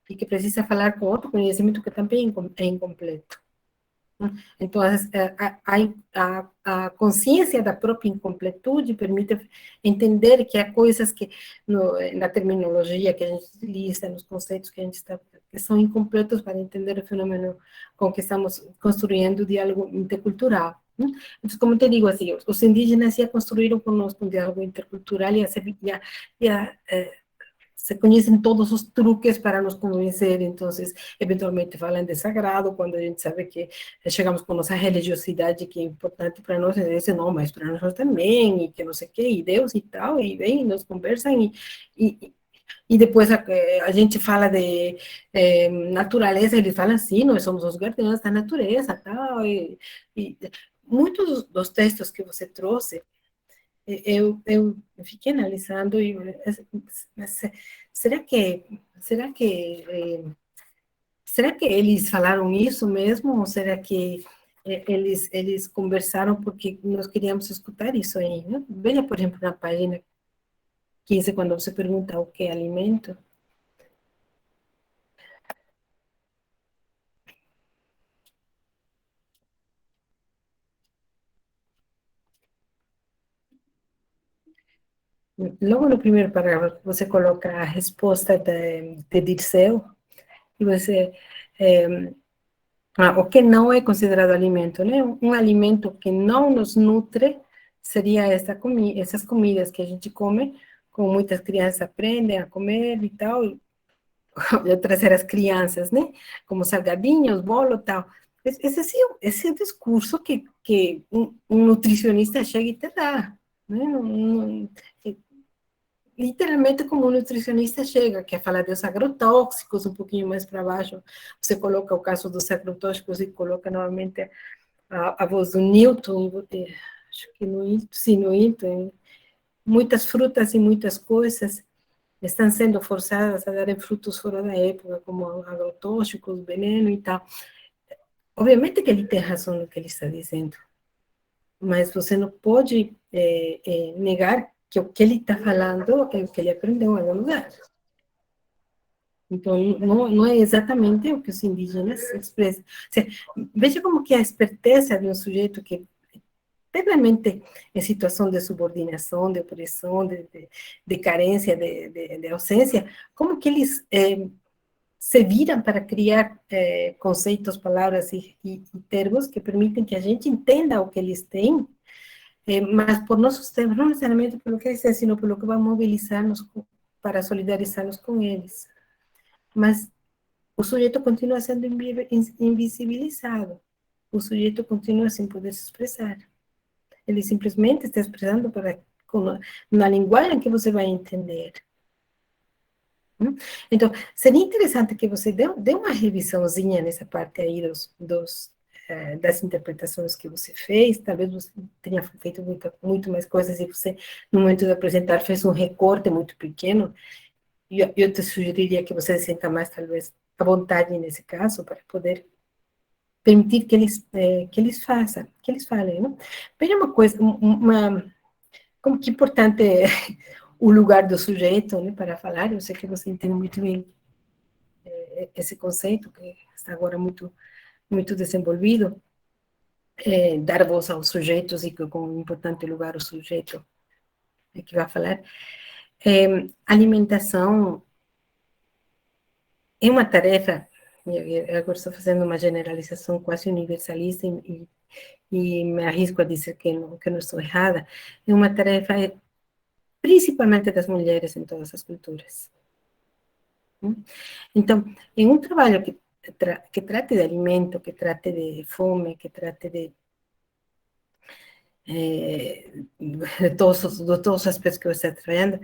e que precisa falar com outro conhecimento que também é incompleto. Então, a consciência da própria incompletude permite entender que há coisas que, na terminologia que a gente utiliza, nos conceitos que a gente está, que são incompletos para entender o fenômeno com que estamos construindo o diálogo intercultural. Então, como te digo, assim, os indígenas já construíram conosco um diálogo intercultural e se conhecem todos os truques para nos convencer, então, eventualmente falam de sagrado, quando a gente sabe que chegamos com nossa religiosidade, que é importante para nós, eles dizem, não, mas para nós também, e que não sei o quê, e Deus e tal, e vem, nos conversam, e depois a gente fala de natureza, eles falam assim, nós somos os guardiões da natureza, tal, e muitos dos textos que você trouxe, eu fiquei analisando e será que será que eles falaram isso mesmo ou será que eles conversaram porque nós queríamos escutar isso aí, né? Veja, por exemplo, na página 15, quando você pergunta o que é alimento. Logo no primeiro parágrafo, você coloca a resposta de Dirceu, e você, o que não é considerado alimento, né? Um alimento que não nos nutre seria essas comidas que a gente come, como muitas crianças aprendem a comer e tal, e trazer as crianças, né? Como salgadinhos, bolo e tal. Esse é o discurso que um nutricionista chega e te dá, né? Literalmente como um nutricionista chega, quer falar dos agrotóxicos, um pouquinho mais para baixo, você coloca o caso dos agrotóxicos e coloca novamente a voz do Newton, acho que no Newton, muitas frutas e muitas coisas estão sendo forçadas a darem frutos fora da época, como agrotóxicos, veneno e tal. Obviamente que ele tem razão no que ele está dizendo, mas você não pode negar que o que ele está falando é o que ele aprendeu em algum lugar. Então, não é exatamente o que os indígenas expressam. Veja como que a esperteza de um sujeito que terrivelmente em situação de subordinação, de opressão, de carência, de ausência, como que eles se viram para criar conceitos, palavras e termos que permitem que a gente entenda o que eles têm, mas por nossos termos, não necessariamente pelo que eles têm, sino pelo que vai mobilizar-nos para solidarizar-nos com eles. Mas o sujeito continua sendo invisibilizado, o sujeito continua sem poder se expressar. Ele simplesmente está expressando na linguagem que você vai entender. Então, seria interessante que você dê uma revisãozinha nessa parte aí das interpretações que você fez, talvez você tenha feito muito mais coisas e você, no momento de apresentar, fez um recorte muito pequeno, e eu te sugeriria que você se sinta mais, talvez, à vontade nesse caso, para poder permitir que eles falem, não? Veja uma coisa, como que importante é o lugar do sujeito, né, para falar. Eu sei que você entende muito bem esse conceito, que está agora muito, muito desenvolvido, dar voz aos sujeitos e com um importante lugar o sujeito que vai falar. Alimentação é uma tarefa, agora estou fazendo uma generalização quase universalista e me arrisco a dizer que não estou errada, é uma tarefa principalmente das mulheres em todas as culturas. Então, em um trabalho que trate de alimento, que trate de fome, que trate de todos os aspectos que você está trabalhando,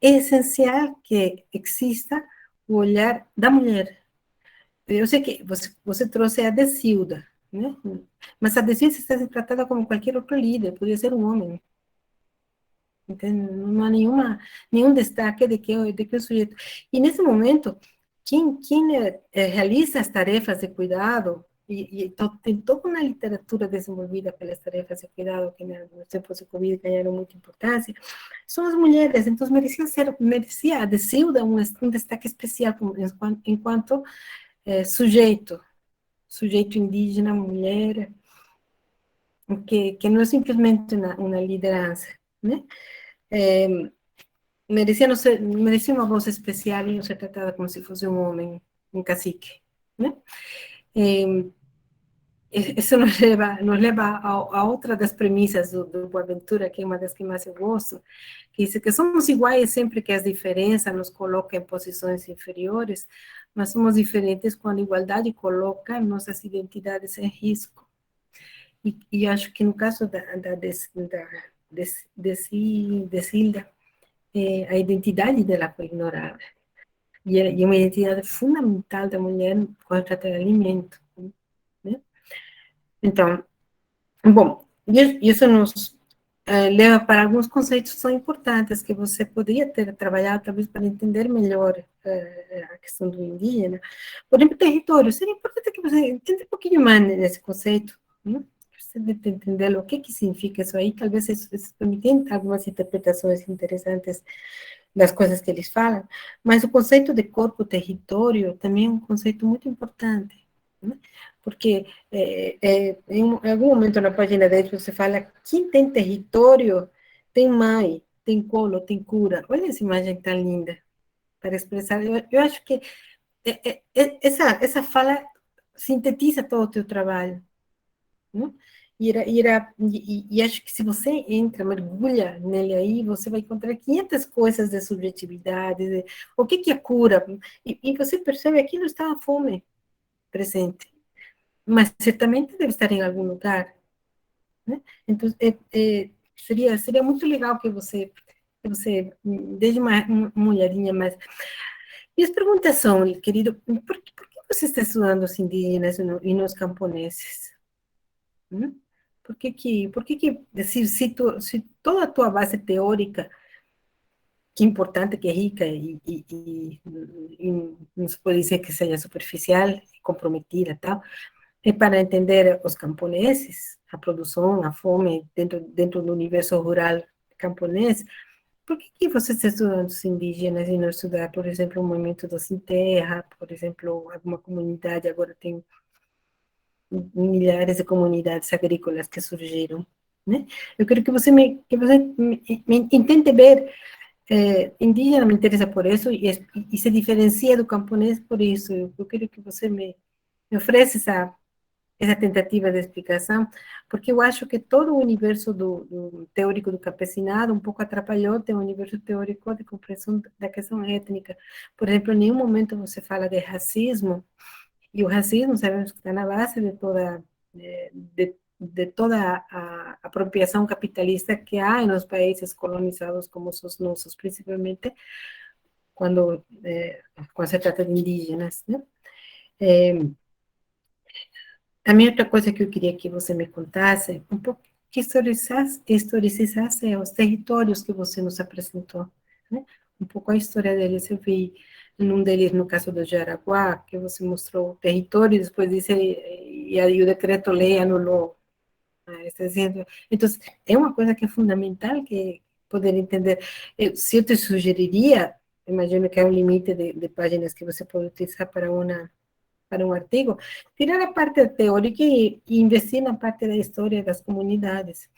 é essencial que exista o olhar da mulher. Eu sei que você trouxe a Decilda, né? Mas a Decilda está sendo tratada como qualquer outro líder, podia ser um homem. Entende? Não há nenhum destaque de que o sujeito... E, nesse momento, quem realiza as tarefas de cuidado, tem toda uma literatura desenvolvida pelas tarefas de cuidado, que nos tempos de Covid ganharam muita importância, são as mulheres. Então, merecia a Decilda um destaque especial enquanto sujeito indígena, mulher, que não é simplesmente uma liderança, né? Merecia uma voz especial e não ser tratada como se fosse um homem, um cacique, né? Isso nos leva a outra das premissas do Boaventura, que é uma das que mais eu gosto, que diz que somos iguais sempre que as diferenças nos colocam em posições inferiores, mas somos diferentes quando a igualdade coloca nossas identidades em risco. E acho que no caso da Silda, a identidade dela foi ignorada. E é uma identidade fundamental da mulher quando trata de alimento, né? Então, bom, isso nos leva para alguns conceitos que são importantes, que você poderia ter trabalhado, talvez, para entender melhor a questão do indígena. Por exemplo, território. Seria importante que você entenda um pouquinho mais nesse conceito, né? Você deve entender o que significa isso aí. Talvez isso permita algumas interpretações interessantes das coisas que eles falam, mas o conceito de corpo-território também é um conceito muito importante, né? Porque em algum momento na página 10 você fala: quem tem território tem mãe, tem colo, tem cura. Olha essa imagem tão linda para expressar. Eu acho que essa fala sintetiza todo o teu trabalho, né? E acho que se você entra, mergulha nele aí, você vai encontrar 500 coisas de subjetividade, o que é cura, e você percebe que aquilo está a fome presente, mas certamente deve estar em algum lugar, né? Então, seria muito legal que você dê uma olhadinha mais. E as perguntas são, querido, por que você está estudando os indígenas e nos camponeses? Por que se toda a tua base teórica, que é importante, que é rica, e não se pode dizer que seja superficial, comprometida, tal, é para entender os camponeses, a produção, a fome dentro do universo rural camponês? Por que você está estudando os indígenas e não estudar, por exemplo, o movimento do Sem Terra, por exemplo, alguma comunidade? Agora tem milhares de comunidades agrícolas que surgiram, né? Eu quero que você me tente ver, indígena me interessa por isso, e se diferencia do camponês por isso. Eu quero que você me ofereça essa tentativa de explicação, porque eu acho que todo o universo do teórico do campesinado um pouco atrapalhou o universo teórico de compreensão da questão étnica. Por exemplo, em nenhum momento você fala de racismo, e o racismo sabemos que está na base de toda a apropriação capitalista que há nos países colonizados como os nossos, principalmente quando se trata de indígenas, né? Também outra coisa que eu queria que você me contasse, um pouco, que historicizasse os territórios que você nos apresentou, né? Um pouco a história deles. Eu vi num deles, no caso do Jaraguá, que você mostrou o território, e depois disse, e aí o decreto-lei anulou. Então, é uma coisa que é fundamental que poder entender. Se eu te sugeriria, imagino que há um limite de páginas que você pode utilizar para um artigo, tirar a parte teórica e investir na parte da história das comunidades.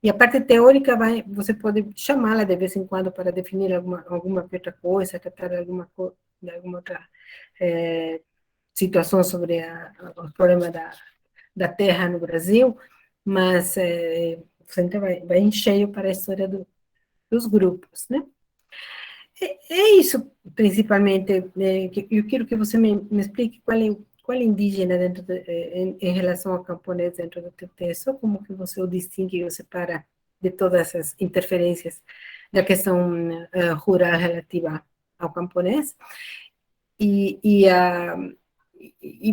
E a parte teórica você pode chamá-la de vez em quando para definir alguma outra coisa, tratar de alguma outra situações sobre o problema da terra no Brasil, mas sempre vai em cheio para a história dos grupos, né? É isso, principalmente. Eu quero que você me explique qual é indígena em relação ao camponês dentro do teu texto, como que você o distingue ou separa de todas essas interferências da questão rural relativa ao camponês.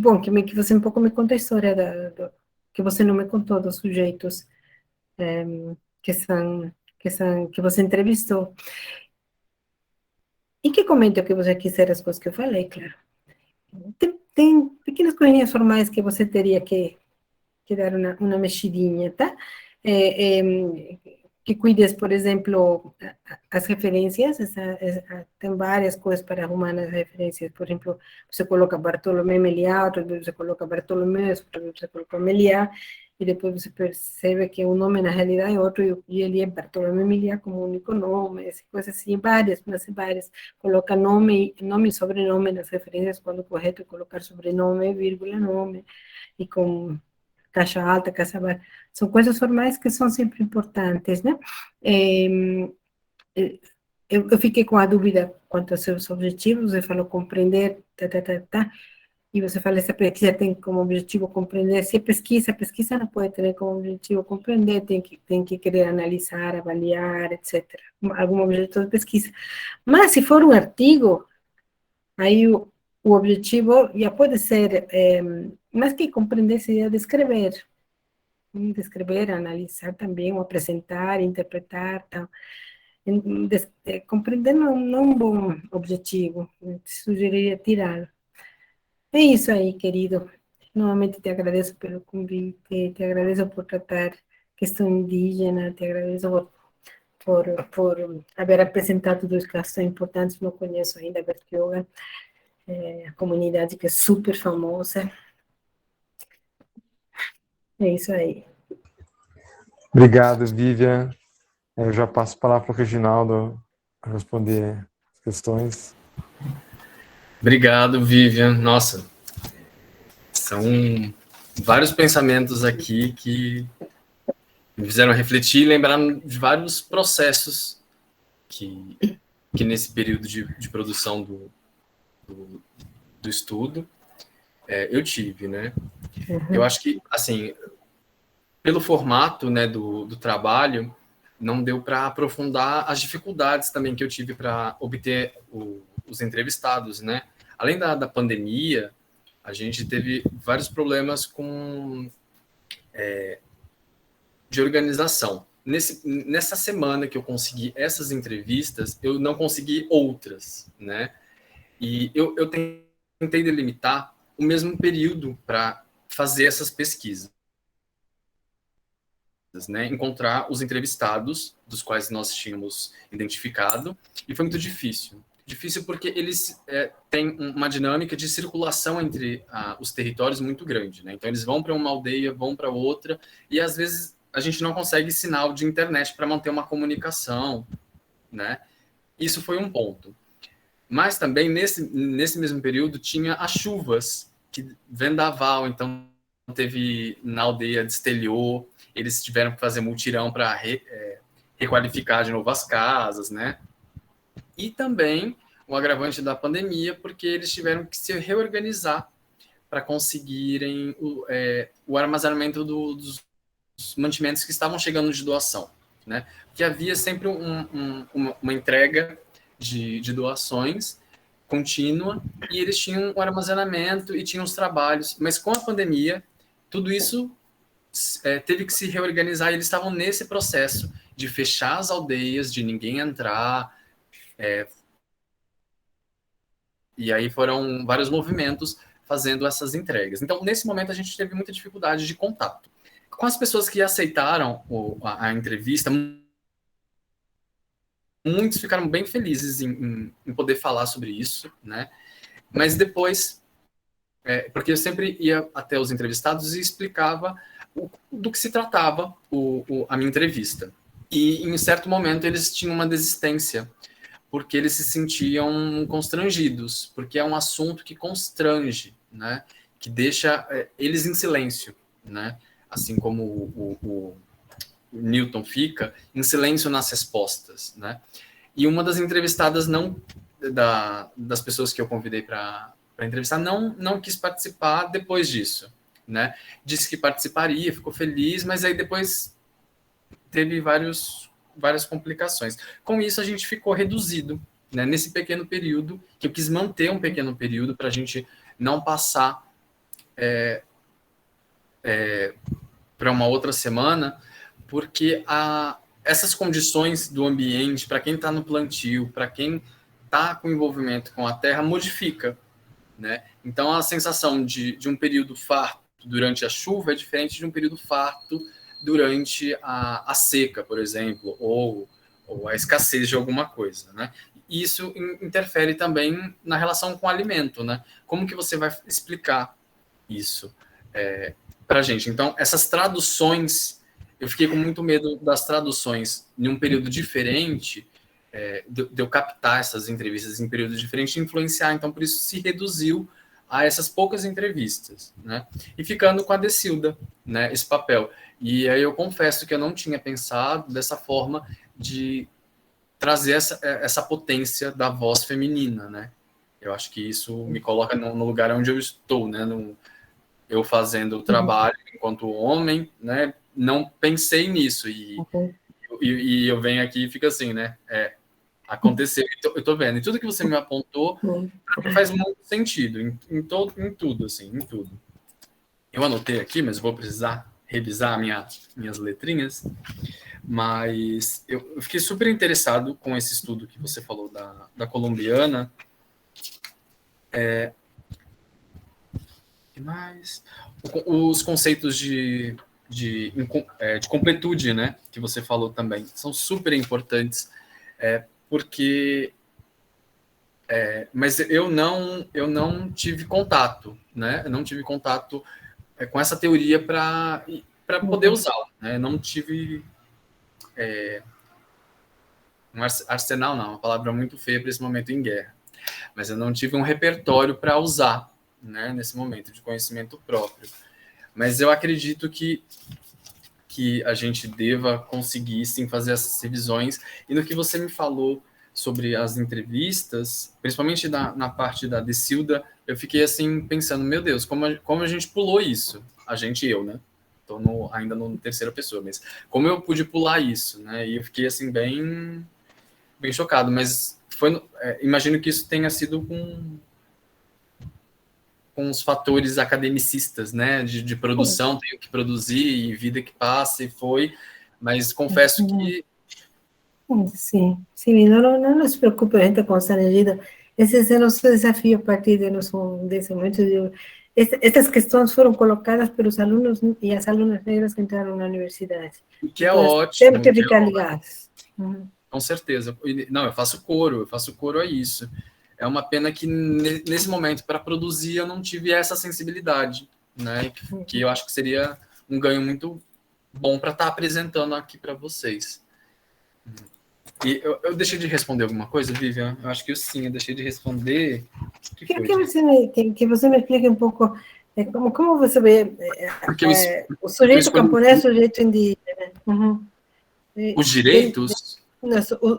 Bom, que você um pouco me conta a história que você não me contou dos sujeitos que você entrevistou. E que comente o que você quiser, as coisas que eu falei, claro. Tem pequenas coisinhas formais que você teria que dar uma mexidinha, tá? Que cuides, por exemplo, as referências, tem várias coisas para arrumar nas referências. Por exemplo, você coloca Bartolomé Meliá, outra vez você coloca Bartolomé, outra vez você coloca Meliá, e depois você percebe que o nome na realidade é outro, e ele é Bartolomé Meliá como único nome, coisas assim, várias. Coloca nome e sobrenome nas referências, quando correto é colocar sobrenome, vírgula, nome, e com caixa alta, caixa baixa, são coisas formais que são sempre importantes, né? Eu fiquei com a dúvida quanto aos seus objetivos, você falou compreender, e você fala, essa pesquisa tem como objetivo compreender, se é pesquisa, a pesquisa não pode ter como objetivo compreender, tem que querer analisar, avaliar, etc. Algum objetivo de pesquisa. Mas se for um artigo, aí o objetivo já pode ser, mais que compreender, seria descrever, analisar também, ou apresentar, interpretar, tal. Compreender não é um bom objetivo, sugeriria tirá-lo. É isso aí, querido. Novamente te agradeço pelo convite, te agradeço por tratar questão indígena, te agradeço por haver apresentado dois casos tão importantes. Não conheço ainda a Bertioga, a comunidade que é super famosa. É isso aí. Obrigado, Vivian. Eu já passo a palavra para o Reginaldo responder as questões. Obrigado, Vivian. Nossa, são vários pensamentos aqui que me fizeram refletir e lembrar de vários processos que nesse período de produção do estudo eu tive, né? Eu acho que, assim, pelo formato, né, do trabalho, não deu para aprofundar as dificuldades também que eu tive para obter os entrevistados, né? Além da pandemia, a gente teve vários problemas de organização. Nessa semana que eu consegui essas entrevistas, eu não consegui outras, né? E eu tentei delimitar o mesmo período para fazer essas pesquisas, né? Encontrar os entrevistados dos quais nós tínhamos identificado, e foi muito difícil. Difícil porque eles têm uma dinâmica de circulação entre os territórios muito grande, né? Então eles vão para uma aldeia, vão para outra, e às vezes a gente não consegue sinal de internet para manter uma comunicação, né? Isso foi um ponto. Mas também, nesse mesmo período, tinha as chuvas, que vendaval, então teve na aldeia de Esteliô, eles tiveram que fazer mutirão para requalificar de novo as casas, né? E também o agravante da pandemia, porque eles tiveram que se reorganizar para conseguirem o armazenamento dos mantimentos que estavam chegando de doação, né? Porque havia sempre uma entrega de doações contínua, e eles tinham o armazenamento e tinham os trabalhos, mas com a pandemia, tudo isso teve que se reorganizar, e eles estavam nesse processo de fechar as aldeias, de ninguém entrar, e aí foram vários movimentos fazendo essas entregas. Então, nesse momento, a gente teve muita dificuldade de contato. Com as pessoas que aceitaram a entrevista, muitos ficaram bem felizes em poder falar sobre isso, né? Mas depois, porque eu sempre ia até os entrevistados e explicava do que se tratava a minha entrevista. E em certo momento eles tinham uma desistência, porque eles se sentiam constrangidos, porque é um assunto que constrange, né? Que deixa eles em silêncio, né? Assim como o Newton fica em silêncio nas respostas, né? E uma das entrevistadas das pessoas que eu convidei para entrevistar não quis participar depois disso, né? Disse que participaria, ficou feliz, mas aí depois teve várias complicações. Com isso, a gente ficou reduzido, né? Nesse pequeno período, que eu quis manter um pequeno período para a gente não passar para uma outra semana, porque essas condições do ambiente, para quem está no plantio, para quem está com envolvimento com a terra, modifica, né? Então, a sensação de um período farto durante a chuva é diferente de um período farto durante a seca, por exemplo, ou a escassez de alguma coisa, né? E isso interfere também na relação com o alimento, né? Como que você vai explicar isso para a gente? Então, essas traduções, eu fiquei com muito medo das traduções em um período diferente, de eu captar essas entrevistas em períodos diferentes e influenciar, então por isso se reduziu a essas poucas entrevistas, né? E ficando com a Decilda, né, esse papel. E aí eu confesso que eu não tinha pensado dessa forma de trazer essa potência da voz feminina, né? Eu acho que isso me coloca no lugar onde eu estou, né? Eu fazendo o trabalho enquanto homem, né? Não pensei nisso e eu venho aqui e fico assim, né? Aconteceu, eu tô vendo. E tudo que você me apontou faz muito sentido em tudo, assim, em tudo. Eu anotei aqui, mas vou precisar revisar minhas letrinhas. Mas eu fiquei super interessado com esse estudo que você falou da colombiana. E mais os conceitos de completude, né, que você falou também, são super importantes, porque mas eu não tive contato, né? Eu não tive contato com essa teoria para poder usá-la, né? Eu não tive um arsenal, não, uma palavra muito feia para esse momento em guerra, mas eu não tive um repertório para usar, né? Nesse momento de conhecimento próprio. Mas eu acredito que a gente deva conseguir, sim, fazer essas revisões. E no que você me falou sobre as entrevistas, principalmente na parte da Decilda, eu fiquei assim pensando, meu Deus, como a gente pulou isso? A gente e eu, né? Estou ainda no terceira pessoa, mas como eu pude pular isso, né? E eu fiquei assim bem chocado, mas imagino que isso tenha sido com os fatores academicistas, né? De produção, tenho que produzir, e vida que passa, e foi, mas confesso que... Sim, sim, não se preocupe, a gente constrangido. Esse é o nosso desafio a partir desse momento. Estas questões foram colocadas pelos alunos e as alunas negras que entraram na universidade. Que é ótimo. Temos que ficar ligados. Com certeza. Não, eu faço coro a isso. É uma pena que nesse momento, para produzir, eu não tive essa sensibilidade, né? Que eu acho que seria um ganho muito bom para estar apresentando aqui para vocês. E eu deixei de responder alguma coisa, Vivian? Eu acho que eu deixei de responder. Quero que você me explique um pouco como você vê o sujeito camponês, o sujeito indígena. Os direitos?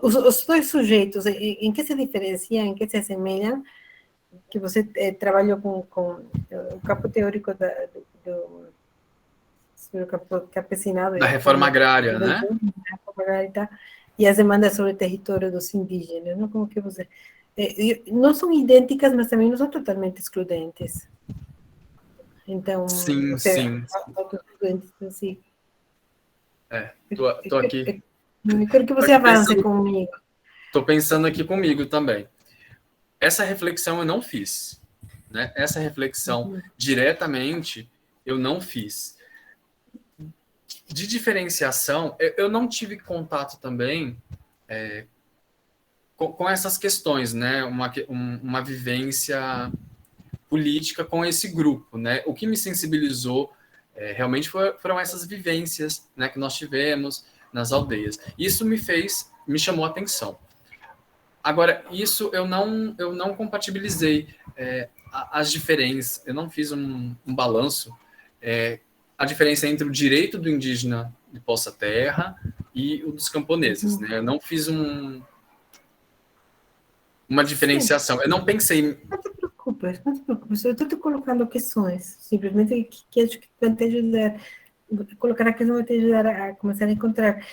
Os dois sujeitos, em que se diferenciam, em que se assemelham? Que você trabalhou com o campo teórico do campesinado. Da reforma agrária, né? E as demandas sobre o território dos indígenas, não? Como que você... não são idênticas, mas também não são totalmente excludentes. Então, sim. Assim. Tô aqui. Eu quero que você avance comigo. Estou pensando aqui comigo também. Essa reflexão eu não fiz, né? Essa reflexão diretamente eu não fiz. De diferenciação, eu não tive contato também com essas questões, né? Uma vivência política com esse grupo, né? O que me sensibilizou realmente foram essas vivências, né, que nós tivemos nas aldeias. Isso me chamou a atenção. Agora, isso eu não compatibilizei as diferenças, eu não fiz um balanço, a diferença entre o direito do indígena de posse à terra e o dos camponeses, né? Eu não fiz uma diferenciação, eu não pensei... Não te preocupes, não te preocupes. Eu estou te colocando questões, simplesmente que acho que vai te ajudar. Colocar a questão vai te ajudar a começar a encontrar.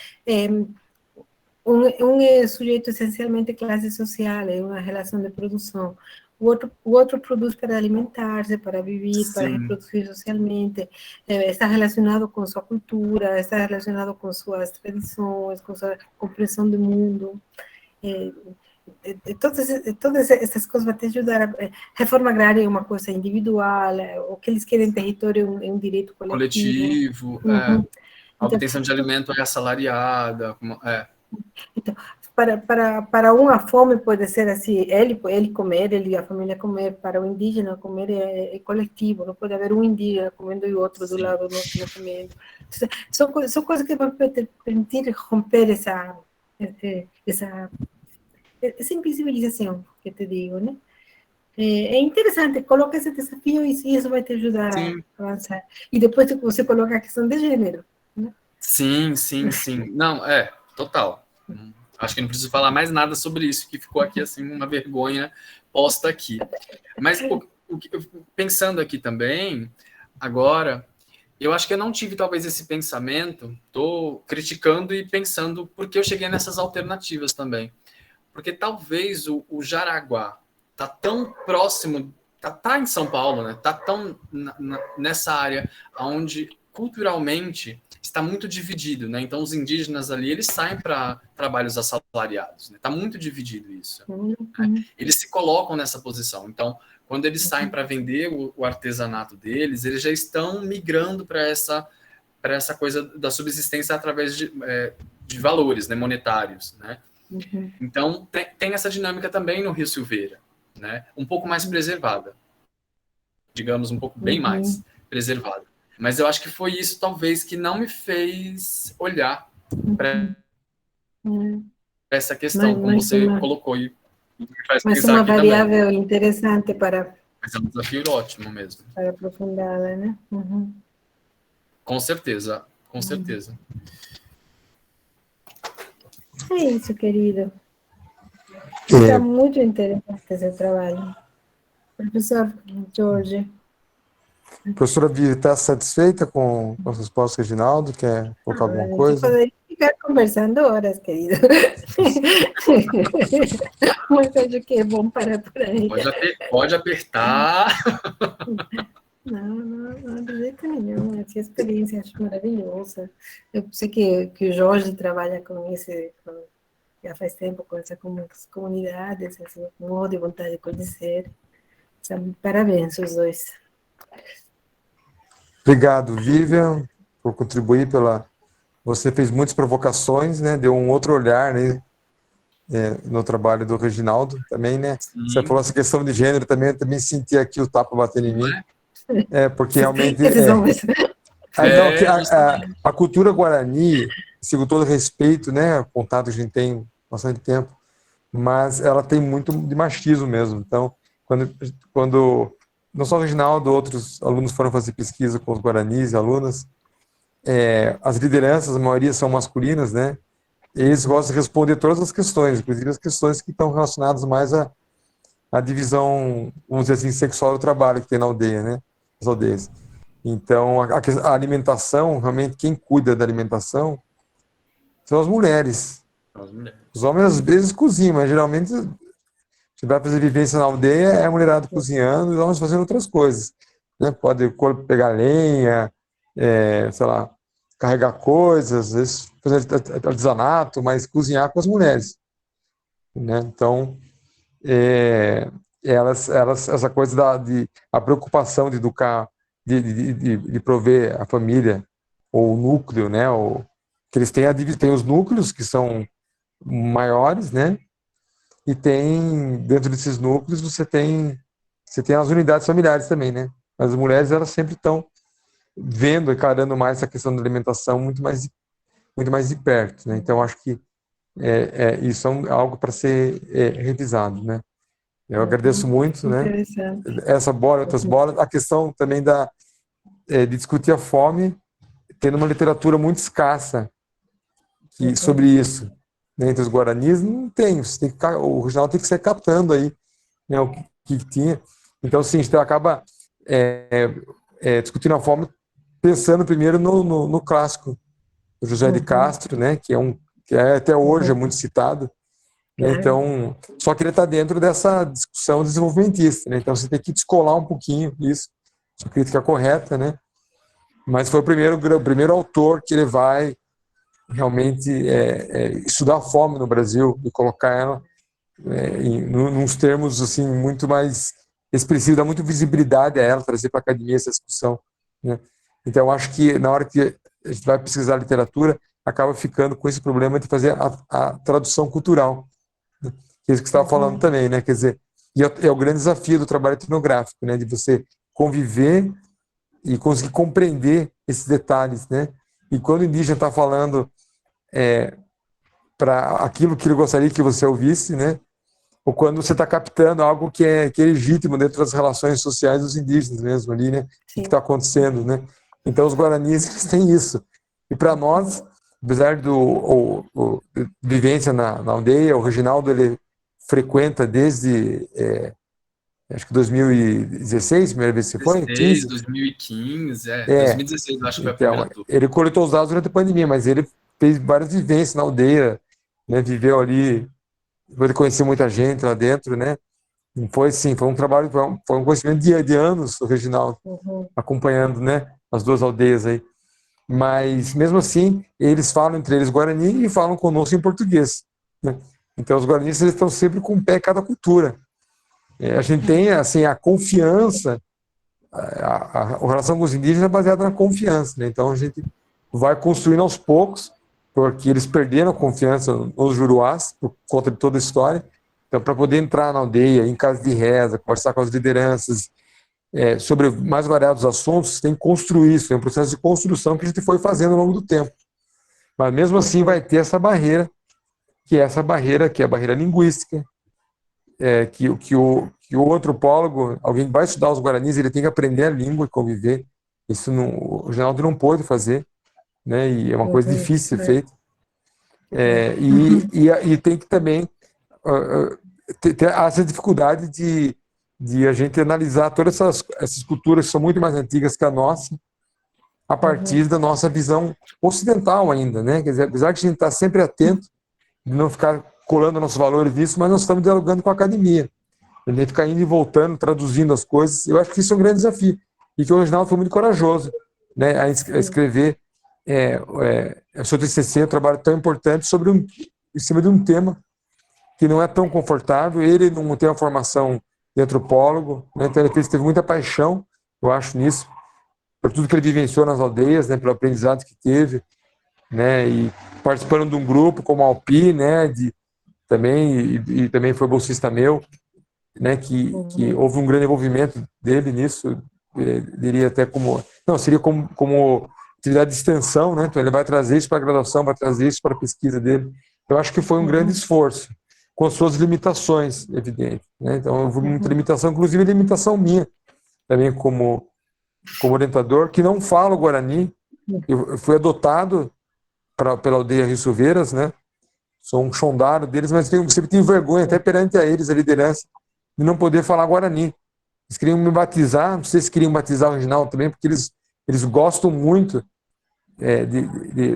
Um é sujeito essencialmente classe social, é uma relação de produção. O outro produz para alimentar-se, para viver, para Sim. reproduzir socialmente, está relacionado com sua cultura, está relacionado com suas tradições, com sua compreensão do mundo. Todas essas coisas vão te ajudar. Reforma agrária é uma coisa individual, o que eles querem território é um direito coletivo. Coletivo, a obtenção de alimento é assalariada. Então, para uma fome pode ser assim, ele comer, ele a família comer, para o indígena comer é coletivo, não pode haver um indígena comendo e o outro do lado não comendo. São coisas que vão permitir romper essa invisibilização que te digo, né? É interessante, coloca esse desafio e isso vai te ajudar Sim. a avançar. E depois você coloca a questão de gênero, né? Sim. Não, total. Acho que não preciso falar mais nada sobre isso, que ficou aqui assim uma vergonha posta aqui. Mas pensando aqui também, agora, eu acho que eu não tive talvez esse pensamento, estou criticando e pensando porque eu cheguei nessas alternativas também. Porque talvez o Jaraguá está tão próximo, tá em São Paulo, né? Está tão nessa área onde culturalmente está muito dividido, né? Então os indígenas ali eles saem para trabalhos assalariados, né? Está muito dividido isso. Né? Eles se colocam nessa posição. Então quando eles saem para vender o artesanato deles, eles já estão migrando para essa coisa da subsistência através de valores, né? Monetários, né? Então tem essa dinâmica também no Rio Silveira, né? Um pouco mais preservada, digamos um pouco bem mais preservada. Mas eu acho que foi isso, talvez, que não me fez olhar para essa questão, como você colocou, e me faz mas pensar uma aqui variável também. interessante para... Mas é um desafio ótimo mesmo. Para aprofundá-la, né? Com certeza, com certeza. É isso, querido. Está muito interessante esse trabalho. Professor Jorge. Professora Vivi, está satisfeita com as respostas, Reginaldo? Quer colocar alguma coisa? Poderia ficar conversando horas, querido. Mas acho que é bom parar por aí. Pode apertar. Não, de jeito nenhum. Essa experiência acho maravilhosa. Eu sei que o Jorge trabalha com esse... já faz tempo com essas comunidades, assim, morro de vontade de conhecer. Parabéns, os dois. Obrigado, Vivian, por contribuir Você fez muitas provocações, né? Deu um outro olhar, né? No trabalho do Reginaldo também, né? Sim. Você falou essa questão de gênero também, eu também senti aqui o tapa batendo em mim. Porque realmente... a cultura guarani, com todo respeito, né? O contato que a gente tem bastante tempo, mas ela tem muito de machismo mesmo. Então, quando não só o Reginaldo, outros alunos foram fazer pesquisa com os guaranis e alunas, as lideranças, a maioria são masculinas, né? Eles gostam de responder todas as questões, inclusive as questões que estão relacionadas mais à divisão, vamos dizer assim, sexual do trabalho que tem na aldeia, né? As aldeias. Então, a alimentação, realmente, quem cuida da alimentação são as mulheres. Os homens, às vezes, cozinham, mas geralmente, se vai fazer vivência na aldeia, é a mulherada cozinhando e os homens fazendo outras coisas. Né? Pode pegar lenha, sei lá, carregar coisas, às vezes fazer artesanato, mas cozinhar com as mulheres. Né? Então, essa coisa a preocupação de educar, de prover a família, ou o núcleo, né? Que eles têm os núcleos, que são maiores, né? E dentro desses núcleos, você tem as unidades familiares também, né? Mas as mulheres, elas sempre estão encarando mais essa questão da alimentação muito mais de perto, né? Então, acho que isso é algo para ser revisado, né? Eu agradeço muito, né? Interessante. Essa bola, outras bolas, a questão também de discutir a fome, tendo uma literatura muito escassa sobre isso, né? Entre os guaranis não tem, o original tem que ser catando aí, né? O que tinha. Então, sim, a gente acaba discutindo a fome pensando primeiro no clássico do José de Castro, né? Que até hoje é muito citado. Né? Então, só que ele está dentro dessa discussão desenvolvimentista, né? Então você tem que descolar um pouquinho isso, sua crítica correta, né? Mas foi o primeiro autor que ele vai realmente estudar a fome no Brasil e colocar ela nos termos assim muito mais expressivos, dar muita visibilidade a ela, trazer para a academia essa discussão, né? Então eu acho que na hora que a gente vai pesquisar literatura, acaba ficando com esse problema de fazer a tradução cultural. Que é isso que você estava falando também, né? Quer dizer, e é o grande desafio do trabalho etnográfico, né? De você conviver e conseguir compreender esses detalhes, né? E quando o indígena está falando para aquilo que ele gostaria que você ouvisse, né? Ou quando você está captando algo que é legítimo dentro das relações sociais dos indígenas mesmo ali, né? O que está acontecendo, né? Então os guaranis eles têm isso. E para nós, apesar do vivência na aldeia, o Reginaldo ele frequenta desde acho que 2016, primeira vez que você foi? 2016, 2015, 2016 eu acho que foi a primeira Então, turma. ele coletou os dados durante a pandemia, mas ele fez várias vivências na aldeia, né? Viveu ali, ele conheceu muita gente lá dentro, né? E foi sim, foi um trabalho, foi um conhecimento de anos do Reginaldo, acompanhando, né? As duas aldeias aí. Mas, mesmo assim, eles falam entre eles Guarani e falam conosco em português, né? Então, os guaranis eles estão sempre com o pé em cada cultura. A gente tem assim, a confiança, a relação com os indígenas é baseada na confiança, né? Então, a gente vai construindo aos poucos, porque eles perderam a confiança nos juruás, por conta de toda a história. Então, para poder entrar na aldeia, em casa de reza, conversar com as lideranças, sobre mais variados assuntos, tem que construir isso, é um processo de construção que a gente foi fazendo ao longo do tempo. Mas mesmo assim vai ter essa barreira, que é a barreira linguística, que o antropólogo, alguém que vai estudar os guaranis, ele tem que aprender a língua e conviver. Isso o Geraldo não pôde fazer, né? E é uma coisa difícil de ser feita. E tem que também ter essa dificuldade de a gente analisar todas essas culturas que são muito mais antigas que a nossa, a partir da nossa visão ocidental ainda, né? Quer dizer, apesar que a gente está sempre atento de não ficar colando nossos valores nisso, mas nós estamos dialogando com a academia. A gente fica indo e voltando, traduzindo as coisas. Eu acho que isso é um grande desafio. E que o Reginaldo foi muito corajoso, né, a escrever o seu TCC, um trabalho tão importante, em cima de um tema que não é tão confortável. Ele não tem uma formação de antropólogo, né, então ele teve muita paixão, eu acho, nisso, por tudo que ele vivenciou nas aldeias, né, pelo aprendizado que teve, né, e participando de um grupo como a Alpi, né, também também foi bolsista meu, né, que houve um grande envolvimento dele nisso, diria até seria como atividade de extensão, né, então ele vai trazer isso para a graduação, vai trazer isso para a pesquisa dele. Eu acho que foi um grande esforço, com suas limitações, evidente, né, então houve muita limitação, inclusive limitação minha, também como orientador, que não falo Guarani. Eu fui adotado pela aldeia Rio Silveiras, né, sou um chondaro deles, mas sempre tenho vergonha, até perante a eles, a liderança, de não poder falar Guarani. Eles queriam me batizar, não sei se queriam batizar o Reginaldo também, porque eles gostam muito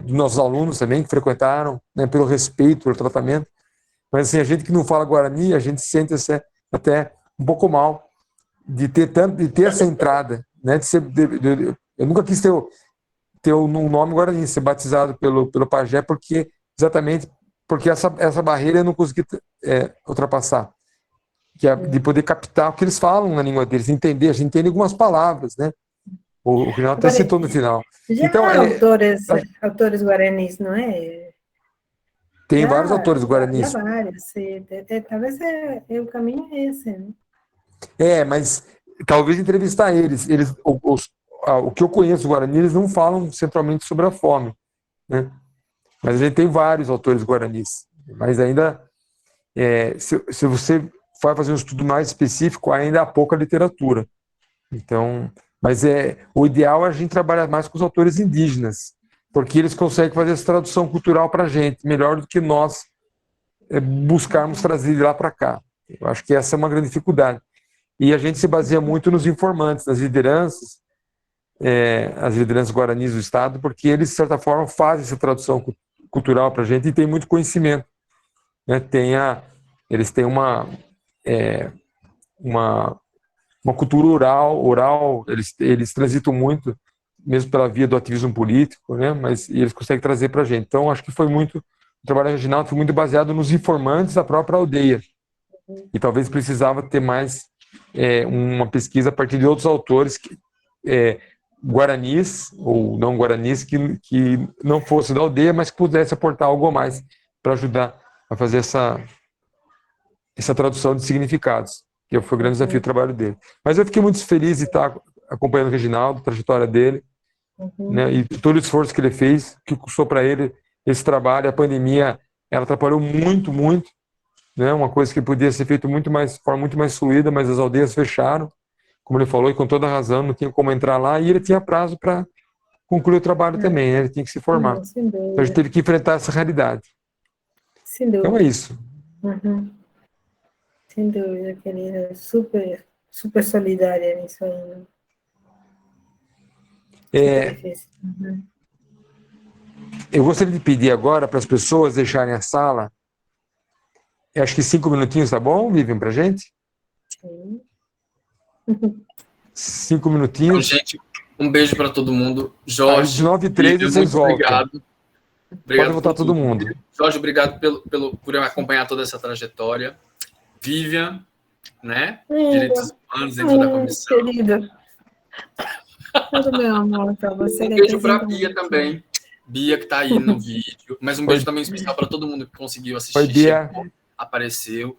dos nossos alunos também, que frequentaram, né, pelo respeito, pelo tratamento. Mas assim, a gente que não fala Guarani, a gente se sente até um pouco mal de ter essa entrada, né, eu nunca quis ter um nome Guarani, ser batizado pelo pajé, exatamente porque essa barreira eu não consegui ultrapassar, que é de poder captar o que eles falam na língua deles, entender. A gente entende algumas palavras, né? O Reginaldo até citou no final. Já então, autores guaranis, não é? Tem vários autores guaranis. Já vários, talvez o caminho é esse, né? Mas talvez entrevistar eles. O que eu conheço guarani, eles não falam centralmente sobre a fome, né? Mas a gente tem vários autores guaranis, Mas ainda, se você vai fazer um estudo mais específico, ainda há pouca literatura. Então, mas o ideal é a gente trabalhar mais com os autores indígenas, porque eles conseguem fazer essa tradução cultural para a gente, melhor do que nós buscarmos trazer de lá para cá. Eu acho que essa é uma grande dificuldade. E a gente se baseia muito nos informantes, nas lideranças, as lideranças guaranis do Estado, porque eles, de certa forma, fazem essa tradução cultural para a gente e têm muito conhecimento. Né? Eles têm uma cultura oral, eles transitam muito, mesmo pela via do ativismo político, né? Mas eles conseguem trazer para a gente. Então, acho que o trabalho regional foi muito baseado nos informantes da própria aldeia. E talvez precisava ter mais uma pesquisa a partir de outros autores, guaranis ou não guaranis, que não fosse da aldeia, mas que pudesse aportar algo a mais para ajudar a fazer essa tradução de significados, que foi o grande desafio do trabalho dele. Mas eu fiquei muito feliz de estar acompanhando o Reginaldo, a trajetória dele, né, e todo o esforço que ele fez, que custou para ele esse trabalho. A pandemia, ela atrapalhou muito, muito, né, uma coisa que podia ser feita de forma muito mais fluida, mas as aldeias fecharam, como ele falou, e com toda razão, não tinha como entrar lá, e ele tinha prazo para concluir o trabalho também, né, ele tinha que se formar. Então a gente teve que enfrentar essa realidade. Então é isso. Sem dúvida, querida. Super, super solidária nisso aí. Super difícil. Eu gostaria de pedir agora para as pessoas deixarem a sala. Eu acho que 5 minutinhos, tá bom, Vivian, para a gente? Sim. 5 minutinhos. Então, gente, um beijo para todo mundo. Jorge, às 9h13 vocês voltam. Obrigado. Pode voltar todo mundo. Jorge, obrigado por acompanhar toda essa trajetória. Vivian, né? Direitos Humanos dentro da comissão. Querida. Todo meu amor para você. Um beijo para a Bia também. Bia, que está aí no vídeo. Mas um beijo também especial para todo mundo que conseguiu assistir. Oi, Bia. Chegou, apareceu.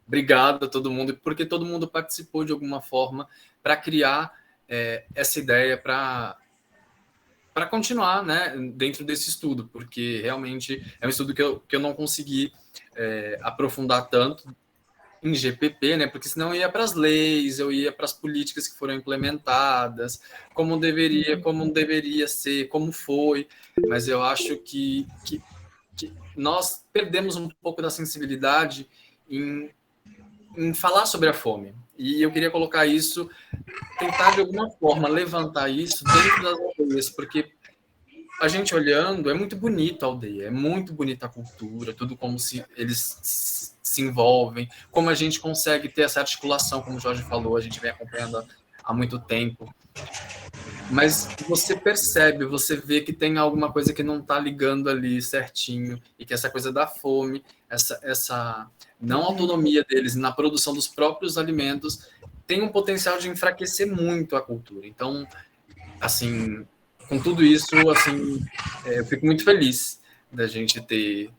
Obrigado a todo mundo, porque todo mundo participou de alguma forma para criar essa ideia, para continuar, né, dentro desse estudo, porque realmente é um estudo que eu não consegui aprofundar tanto em GPP, né, porque senão eu ia para as leis, eu ia para as políticas que foram implementadas, como deveria ser, como foi, mas eu acho que nós perdemos um pouco da sensibilidade em falar sobre a fome. E eu queria colocar isso, tentar de alguma forma levantar isso dentro das aldeias, porque a gente olhando, é muito bonito a aldeia, é muito bonita a cultura, tudo como eles se envolvem, como a gente consegue ter essa articulação, como o Jorge falou, a gente vem acompanhando há muito tempo. Mas você percebe, você vê que tem alguma coisa que não está ligando ali certinho, e que essa coisa da fome, essa não autonomia deles na produção dos próprios alimentos, tem um potencial de enfraquecer muito a cultura. Então, assim, com tudo isso, assim, eu fico muito feliz da gente ter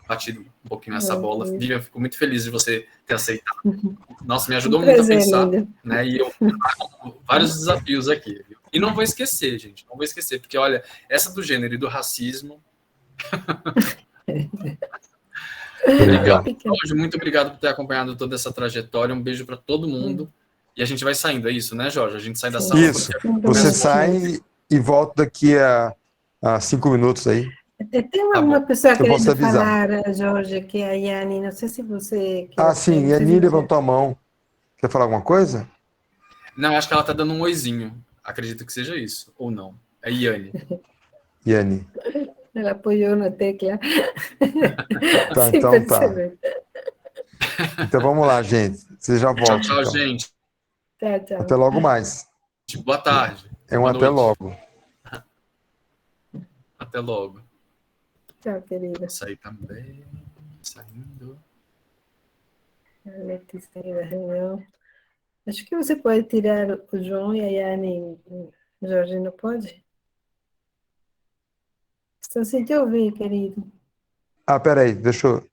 batido um pouquinho essa bola. Vivian, eu fico muito feliz de você ter aceitado. Nossa, me ajudou muito a pensar, né? E eu vários desafios aqui. Viu? E não vou esquecer, gente, não vou esquecer, porque olha, essa do gênero e do racismo. Obrigado, Jorge, muito obrigado por ter acompanhado toda essa trajetória. Um beijo para todo mundo. E a gente vai saindo, é isso, né, Jorge? A gente sai da sala. Isso, você sai e volta daqui a 5 minutos aí. Tem uma pessoa querendo falar, Jorge, que é a Yane, não sei se você... sim, Yane levantou a mão. Quer falar alguma coisa? Não, acho que ela está dando um oizinho. Acredito que seja isso, ou não. É Yane. Yane. Ela apoiou na tecla. Tá, então tá. Então vamos lá, gente. Vocês já voltam. Tchau, então. gente. Tchau. Até logo mais. Boa tarde. Boa até noite. Logo. Até logo. Tchau, querida. Vou sair também. Saindo. A Letícia saiu da reunião. Acho que você pode tirar o João e a Yane. Jorge, não pode? Estou sem te ouvir, querido. Peraí, deixa eu...